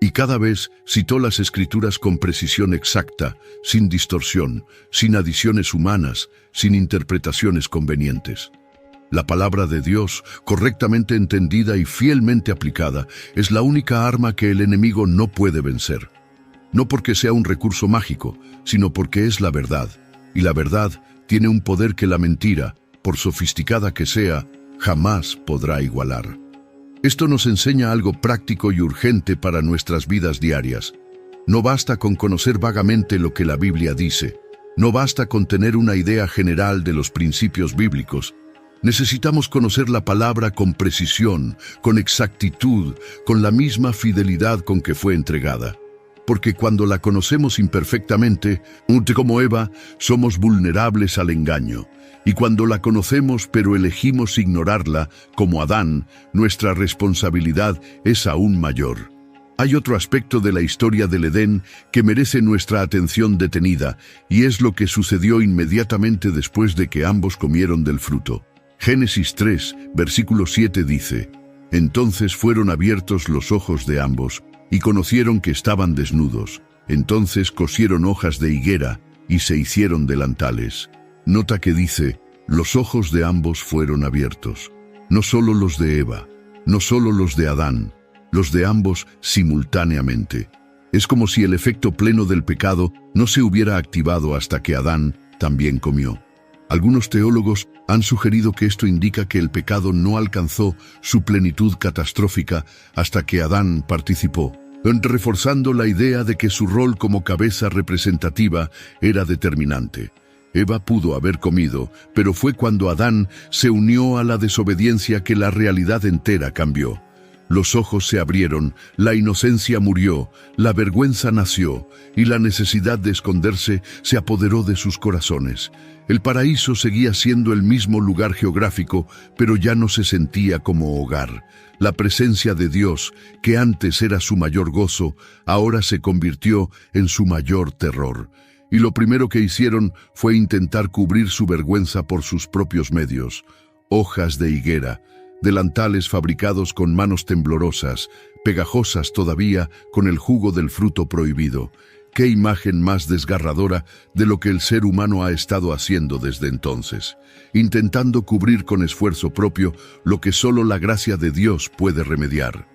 Y cada vez citó las Escrituras con precisión exacta, sin distorsión, sin adiciones humanas, sin interpretaciones convenientes. La palabra de Dios, correctamente entendida y fielmente aplicada, es la única arma que el enemigo no puede vencer. No porque sea un recurso mágico, sino porque es la verdad. Y la verdad tiene un poder que la mentira, por sofisticada que sea, jamás podrá igualar. Esto nos enseña algo práctico y urgente para nuestras vidas diarias. No basta con conocer vagamente lo que la Biblia dice. No basta con tener una idea general de los principios bíblicos. Necesitamos conocer la palabra con precisión, con exactitud, con la misma fidelidad con que fue entregada. Porque cuando la conocemos imperfectamente, como Eva, somos vulnerables al engaño. Y cuando la conocemos pero elegimos ignorarla, como Adán, nuestra responsabilidad es aún mayor. Hay otro aspecto de la historia del Edén que merece nuestra atención detenida, y es lo que sucedió inmediatamente después de que ambos comieron del fruto. Génesis 3, versículo 7 dice: Entonces fueron abiertos los ojos de ambos, y conocieron que estaban desnudos. Entonces cosieron hojas de higuera, y se hicieron delantales. Nota que dice, los ojos de ambos fueron abiertos. No solo los de Eva, no solo los de Adán, los de ambos simultáneamente. Es como si el efecto pleno del pecado no se hubiera activado hasta que Adán también comió. Algunos teólogos han sugerido que esto indica que el pecado no alcanzó su plenitud catastrófica hasta que Adán participó, reforzando la idea de que su rol como cabeza representativa era determinante. Eva pudo haber comido, pero fue cuando Adán se unió a la desobediencia que la realidad entera cambió. Los ojos se abrieron, la inocencia murió, la vergüenza nació, y la necesidad de esconderse se apoderó de sus corazones. El paraíso seguía siendo el mismo lugar geográfico, pero ya no se sentía como hogar. La presencia de Dios, que antes era su mayor gozo, ahora se convirtió en su mayor terror. Y lo primero que hicieron fue intentar cubrir su vergüenza por sus propios medios. Hojas de higuera, delantales fabricados con manos temblorosas, pegajosas todavía con el jugo del fruto prohibido. ¡Qué imagen más desgarradora de lo que el ser humano ha estado haciendo desde entonces! Intentando cubrir con esfuerzo propio lo que solo la gracia de Dios puede remediar.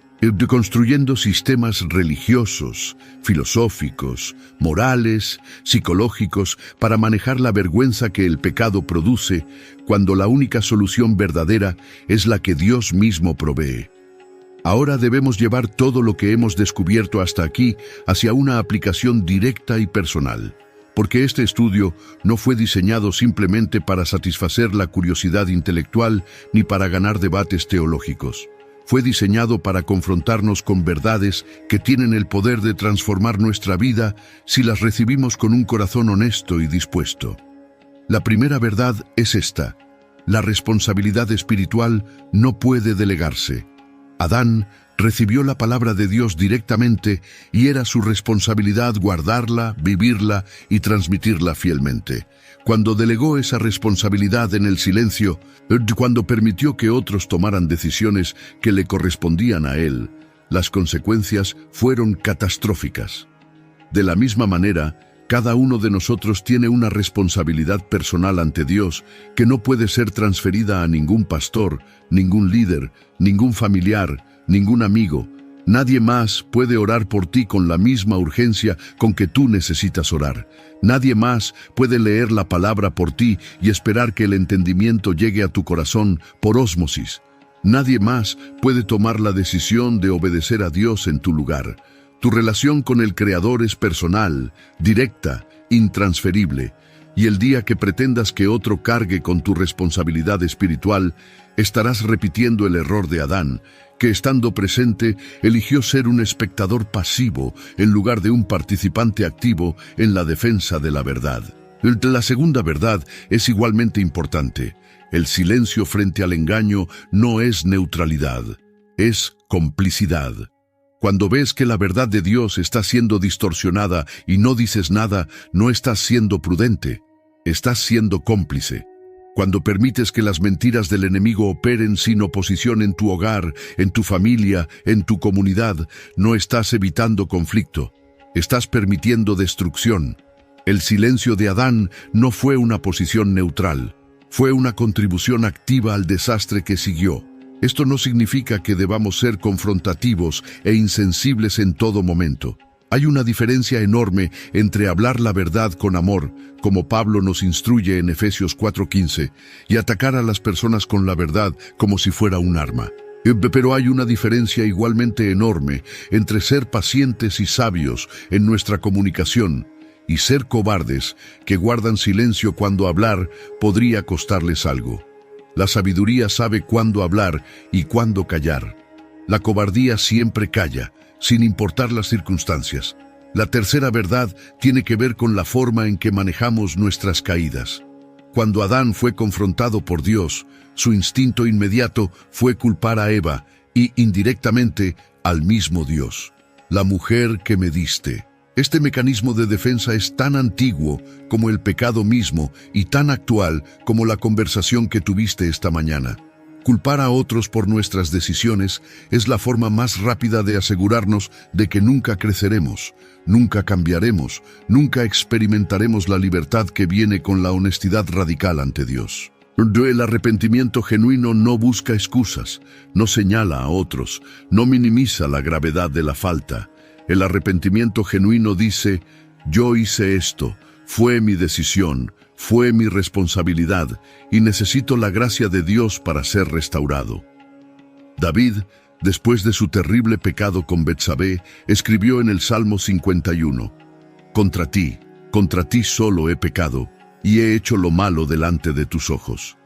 Construyendo sistemas religiosos, filosóficos, morales, psicológicos, para manejar la vergüenza que el pecado produce, cuando la única solución verdadera es la que Dios mismo provee. Ahora debemos llevar todo lo que hemos descubierto hasta aquí hacia una aplicación directa y personal, porque este estudio no fue diseñado simplemente para satisfacer la curiosidad intelectual ni para ganar debates teológicos. Fue diseñado para confrontarnos con verdades que tienen el poder de transformar nuestra vida si las recibimos con un corazón honesto y dispuesto. La primera verdad es esta: la responsabilidad espiritual no puede delegarse. Adán recibió la palabra de Dios directamente y era su responsabilidad guardarla, vivirla y transmitirla fielmente. Cuando delegó esa responsabilidad en el silencio, cuando permitió que otros tomaran decisiones que le correspondían a él, las consecuencias fueron catastróficas. De la misma manera, cada uno de nosotros tiene una responsabilidad personal ante Dios que no puede ser transferida a ningún pastor, ningún líder, ningún familiar, ningún amigo. Nadie más puede orar por ti con la misma urgencia con que tú necesitas orar. Nadie más puede leer la palabra por ti y esperar que el entendimiento llegue a tu corazón por ósmosis. Nadie más puede tomar la decisión de obedecer a Dios en tu lugar. Tu relación con el Creador es personal, directa, intransferible, y el día que pretendas que otro cargue con tu responsabilidad espiritual, estarás repitiendo el error de Adán, que estando presente eligió ser un espectador pasivo en lugar de un participante activo en la defensa de la verdad. La segunda verdad es igualmente importante. El silencio frente al engaño no es neutralidad, es complicidad. Cuando ves que la verdad de Dios está siendo distorsionada y no dices nada, no estás siendo prudente, estás siendo cómplice. Cuando permites que las mentiras del enemigo operen sin oposición en tu hogar, en tu familia, en tu comunidad, no estás evitando conflicto, estás permitiendo destrucción. El silencio de Adán no fue una posición neutral, fue una contribución activa al desastre que siguió. Esto no significa que debamos ser confrontativos e insensibles en todo momento. Hay una diferencia enorme entre hablar la verdad con amor, como Pablo nos instruye en Efesios 4:15, y atacar a las personas con la verdad como si fuera un arma. Pero hay una diferencia igualmente enorme entre ser pacientes y sabios en nuestra comunicación y ser cobardes que guardan silencio cuando hablar podría costarles algo. La sabiduría sabe cuándo hablar y cuándo callar. La cobardía siempre calla, sin importar las circunstancias. La tercera verdad tiene que ver con la forma en que manejamos nuestras caídas. Cuando Adán fue confrontado por Dios, su instinto inmediato fue culpar a Eva y, indirectamente, al mismo Dios. La mujer que me diste. Este mecanismo de defensa es tan antiguo como el pecado mismo y tan actual como la conversación que tuviste esta mañana. Culpar a otros por nuestras decisiones es la forma más rápida de asegurarnos de que nunca creceremos, nunca cambiaremos, nunca experimentaremos la libertad que viene con la honestidad radical ante Dios. El arrepentimiento genuino no busca excusas, no señala a otros, no minimiza la gravedad de la falta. El arrepentimiento genuino dice: yo hice esto, fue mi decisión, fue mi responsabilidad y necesito la gracia de Dios para ser restaurado. David, después de su terrible pecado con Betsabé, escribió en el Salmo 51: contra ti solo he pecado y he hecho lo malo delante de tus ojos.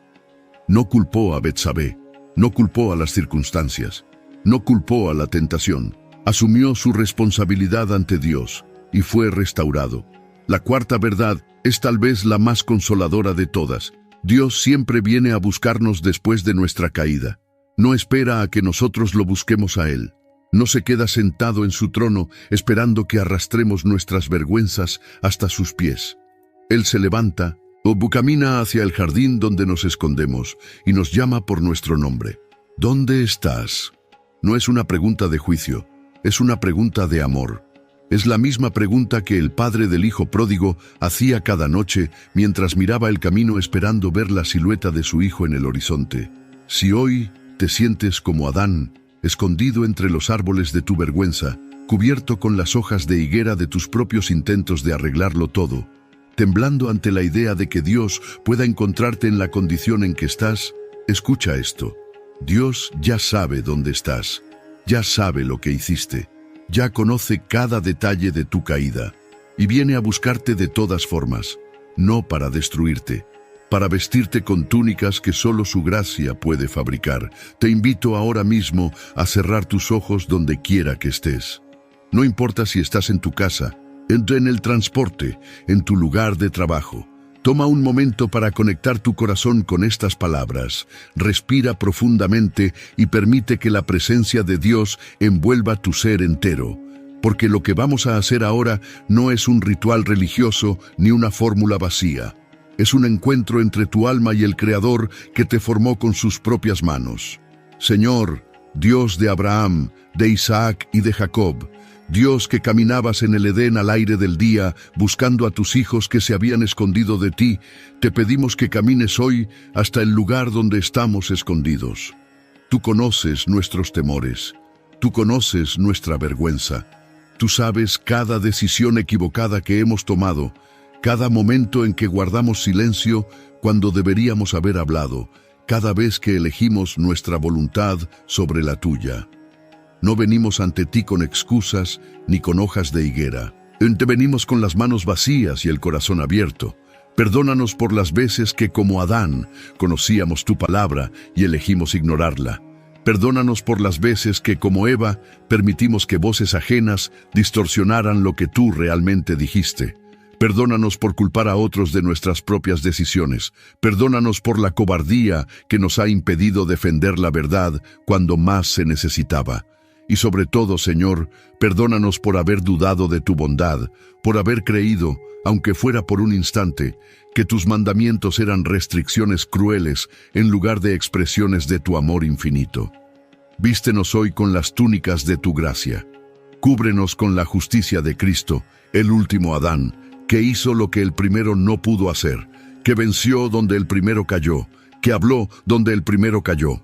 No culpó a Betsabé, no culpó a las circunstancias, no culpó a la tentación. Asumió su responsabilidad ante Dios y fue restaurado. La cuarta verdad es tal vez la más consoladora de todas. Dios siempre viene a buscarnos después de nuestra caída. No espera a que nosotros lo busquemos a Él. No se queda sentado en su trono esperando que arrastremos nuestras vergüenzas hasta sus pies. Él se levanta o camina hacia el jardín donde nos escondemos y nos llama por nuestro nombre. ¿Dónde estás? No es una pregunta de juicio, es una pregunta de amor. Es la misma pregunta que el padre del hijo pródigo hacía cada noche mientras miraba el camino esperando ver la silueta de su hijo en el horizonte. Si hoy te sientes como Adán, escondido entre los árboles de tu vergüenza, cubierto con las hojas de higuera de tus propios intentos de arreglarlo todo, temblando ante la idea de que Dios pueda encontrarte en la condición en que estás, escucha esto. Dios ya sabe dónde estás, ya sabe lo que hiciste, ya conoce cada detalle de tu caída y viene a buscarte de todas formas, no para destruirte, para vestirte con túnicas que solo su gracia puede fabricar. Te invito ahora mismo a cerrar tus ojos donde quiera que estés. No importa si estás en tu casa, en el transporte, en tu lugar de trabajo. Toma un momento para conectar tu corazón con estas palabras. Respira profundamente y permite que la presencia de Dios envuelva tu ser entero. Porque lo que vamos a hacer ahora no es un ritual religioso ni una fórmula vacía. Es un encuentro entre tu alma y el Creador que te formó con sus propias manos. Señor, Dios de Abraham, de Isaac y de Jacob, Dios que caminabas en el Edén al aire del día, buscando a tus hijos que se habían escondido de ti, te pedimos que camines hoy hasta el lugar donde estamos escondidos. Tú conoces nuestros temores, tú conoces nuestra vergüenza, tú sabes cada decisión equivocada que hemos tomado, cada momento en que guardamos silencio cuando deberíamos haber hablado, cada vez que elegimos nuestra voluntad sobre la tuya. No venimos ante ti con excusas ni con hojas de higuera. Te venimos con las manos vacías y el corazón abierto. Perdónanos por las veces que, como Adán, conocíamos tu palabra y elegimos ignorarla. Perdónanos por las veces que, como Eva, permitimos que voces ajenas distorsionaran lo que tú realmente dijiste. Perdónanos por culpar a otros de nuestras propias decisiones. Perdónanos por la cobardía que nos ha impedido defender la verdad cuando más se necesitaba. Y sobre todo, Señor, perdónanos por haber dudado de tu bondad, por haber creído, aunque fuera por un instante, que tus mandamientos eran restricciones crueles en lugar de expresiones de tu amor infinito. Vístenos hoy con las túnicas de tu gracia. Cúbrenos con la justicia de Cristo, el último Adán, que hizo lo que el primero no pudo hacer, que venció donde el primero cayó, que habló donde el primero cayó,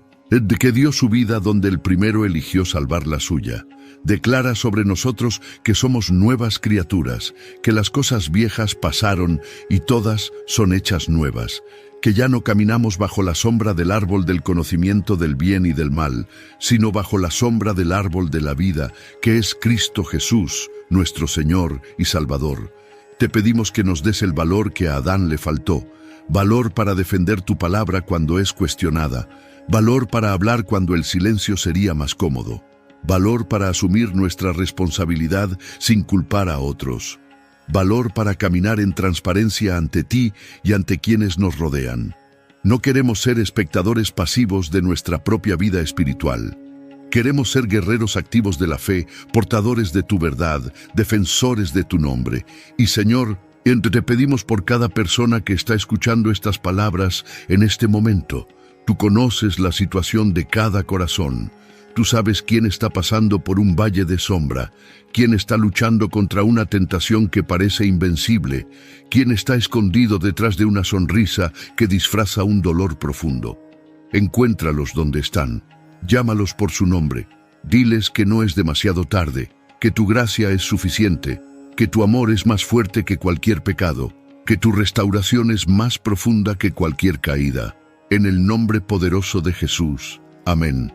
que dio su vida donde el primero eligió salvar la suya. Declara sobre nosotros que somos nuevas criaturas, que las cosas viejas pasaron y todas son hechas nuevas, que ya no caminamos bajo la sombra del árbol del conocimiento del bien y del mal, sino bajo la sombra del árbol de la vida, que es Cristo Jesús, nuestro Señor y Salvador. Te pedimos que nos des el valor que a Adán le faltó, valor para defender tu palabra cuando es cuestionada, valor para hablar cuando el silencio sería más cómodo, valor para asumir nuestra responsabilidad sin culpar a otros, valor para caminar en transparencia ante ti y ante quienes nos rodean. No queremos ser espectadores pasivos de nuestra propia vida espiritual. Queremos ser guerreros activos de la fe, portadores de tu verdad, defensores de tu nombre. Y Señor, te pedimos por cada persona que está escuchando estas palabras en este momento. Tú conoces la situación de cada corazón. Tú sabes quién está pasando por un valle de sombra, quién está luchando contra una tentación que parece invencible, quién está escondido detrás de una sonrisa que disfraza un dolor profundo. Encuéntralos donde están, llámalos por su nombre, diles que no es demasiado tarde, que tu gracia es suficiente, que tu amor es más fuerte que cualquier pecado, que tu restauración es más profunda que cualquier caída. En el nombre poderoso de Jesús. Amén.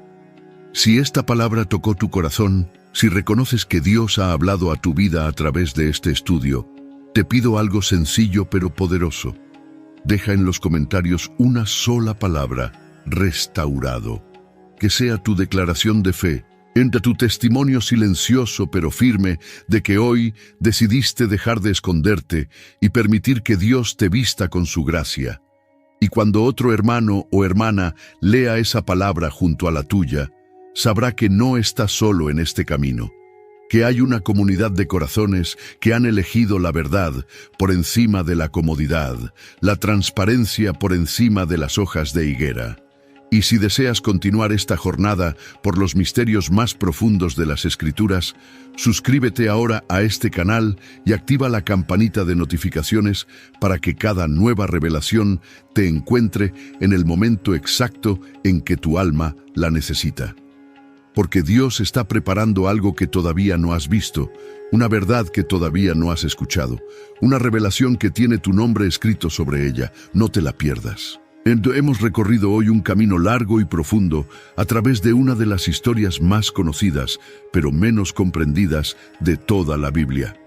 Si esta palabra tocó tu corazón, si reconoces que Dios ha hablado a tu vida a través de este estudio, te pido algo sencillo pero poderoso. Deja en los comentarios una sola palabra: restaurado. Que sea tu declaración de fe, entre tu testimonio silencioso pero firme de que hoy decidiste dejar de esconderte y permitir que Dios te vista con su gracia. Y cuando otro hermano o hermana lea esa palabra junto a la tuya, sabrá que no está solo en este camino, que hay una comunidad de corazones que han elegido la verdad por encima de la comodidad, la transparencia por encima de las hojas de higuera. Y si deseas continuar esta jornada por los misterios más profundos de las Escrituras, suscríbete ahora a este canal y activa la campanita de notificaciones para que cada nueva revelación te encuentre en el momento exacto en que tu alma la necesita. Porque Dios está preparando algo que todavía no has visto, una verdad que todavía no has escuchado, una revelación que tiene tu nombre escrito sobre ella. No te la pierdas. Hemos recorrido hoy un camino largo y profundo a través de una de las historias más conocidas, pero menos comprendidas, de toda la Biblia.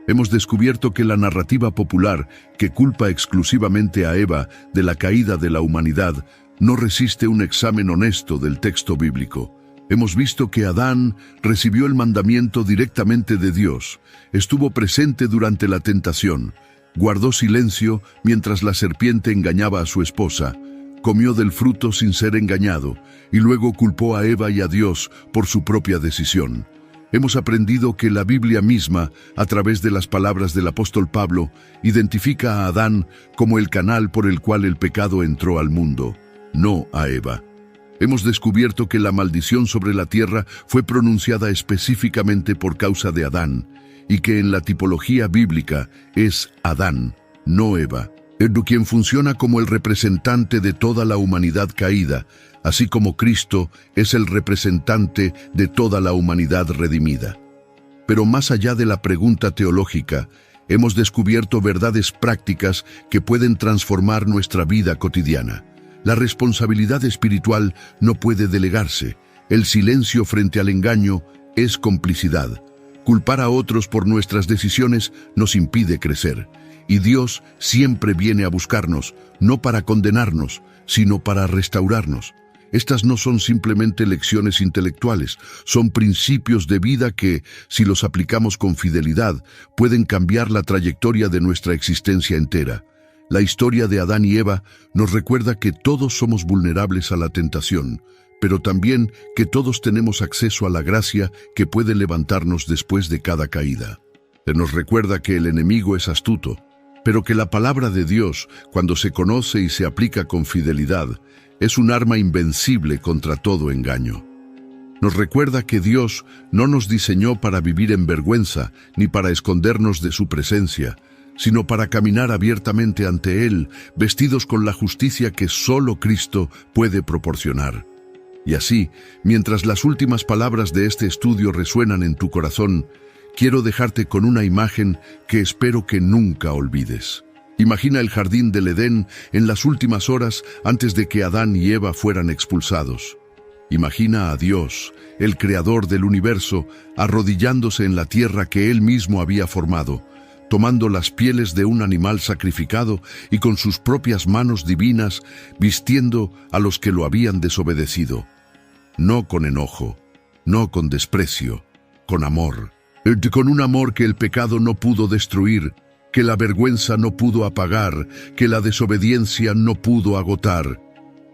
Hemos descubierto que la narrativa popular, que culpa exclusivamente a Eva de la caída de la humanidad, no resiste un examen honesto del texto bíblico. Hemos visto que Adán recibió el mandamiento directamente de Dios, estuvo presente durante la tentación, guardó silencio mientras la serpiente engañaba a su esposa, comió del fruto sin ser engañado y luego culpó a Eva y a Dios por su propia decisión. Hemos aprendido que la Biblia misma, a través de las palabras del apóstol Pablo, identifica a Adán como el canal por el cual el pecado entró al mundo, no a Eva. Hemos descubierto que la maldición sobre la tierra fue pronunciada específicamente por causa de Adán, y que en la tipología bíblica es Adán, no Eva, quien funciona como el representante de toda la humanidad caída, así como Cristo es el representante de toda la humanidad redimida. Pero más allá de la pregunta teológica, hemos descubierto verdades prácticas que pueden transformar nuestra vida cotidiana. La responsabilidad espiritual no puede delegarse. El silencio frente al engaño es complicidad. Culpar a otros por nuestras decisiones nos impide crecer. Y Dios siempre viene a buscarnos, no para condenarnos, sino para restaurarnos. Estas no son simplemente lecciones intelectuales, son principios de vida que, si los aplicamos con fidelidad, pueden cambiar la trayectoria de nuestra existencia entera. La historia de Adán y Eva nos recuerda que todos somos vulnerables a la tentación, pero también que todos tenemos acceso a la gracia que puede levantarnos después de cada caída. Se nos recuerda que el enemigo es astuto, pero que la palabra de Dios, cuando se conoce y se aplica con fidelidad, es un arma invencible contra todo engaño. Nos recuerda que Dios no nos diseñó para vivir en vergüenza ni para escondernos de su presencia, sino para caminar abiertamente ante Él, vestidos con la justicia que solo Cristo puede proporcionar. Y así, mientras las últimas palabras de este estudio resuenan en tu corazón, quiero dejarte con una imagen que espero que nunca olvides. Imagina el jardín del Edén en las últimas horas antes de que Adán y Eva fueran expulsados. Imagina a Dios, el creador del universo, arrodillándose en la tierra que Él mismo había formado, tomando las pieles de un animal sacrificado y con sus propias manos divinas vistiendo a los que lo habían desobedecido. No con enojo, no con desprecio, con amor. Con un amor que el pecado no pudo destruir, que la vergüenza no pudo apagar, que la desobediencia no pudo agotar.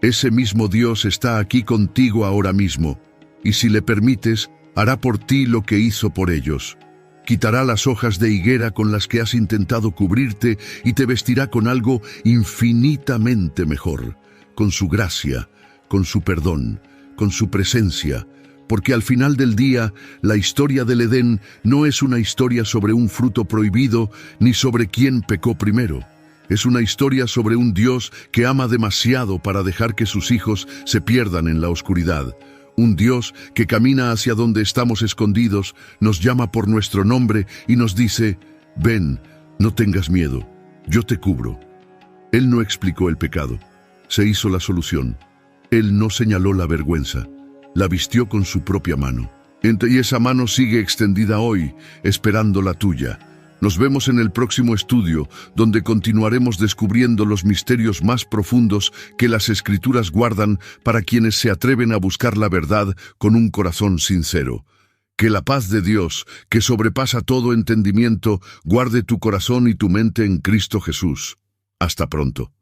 Ese mismo Dios está aquí contigo ahora mismo, y si le permites, hará por ti lo que hizo por ellos. Quitará las hojas de higuera con las que has intentado cubrirte y te vestirá con algo infinitamente mejor, con su gracia, con su perdón, con su presencia, porque al final del día, la historia del Edén no es una historia sobre un fruto prohibido ni sobre quién pecó primero. Es una historia sobre un Dios que ama demasiado para dejar que sus hijos se pierdan en la oscuridad. Un Dios que camina hacia donde estamos escondidos, nos llama por nuestro nombre y nos dice: ven, no tengas miedo, yo te cubro. Él no explicó el pecado, se hizo la solución. Él no señaló la vergüenza, la vistió con su propia mano. Y esa mano sigue extendida hoy, esperando la tuya. Nos vemos en el próximo estudio, donde continuaremos descubriendo los misterios más profundos que las Escrituras guardan para quienes se atreven a buscar la verdad con un corazón sincero. Que la paz de Dios, que sobrepasa todo entendimiento, guarde tu corazón y tu mente en Cristo Jesús. Hasta pronto.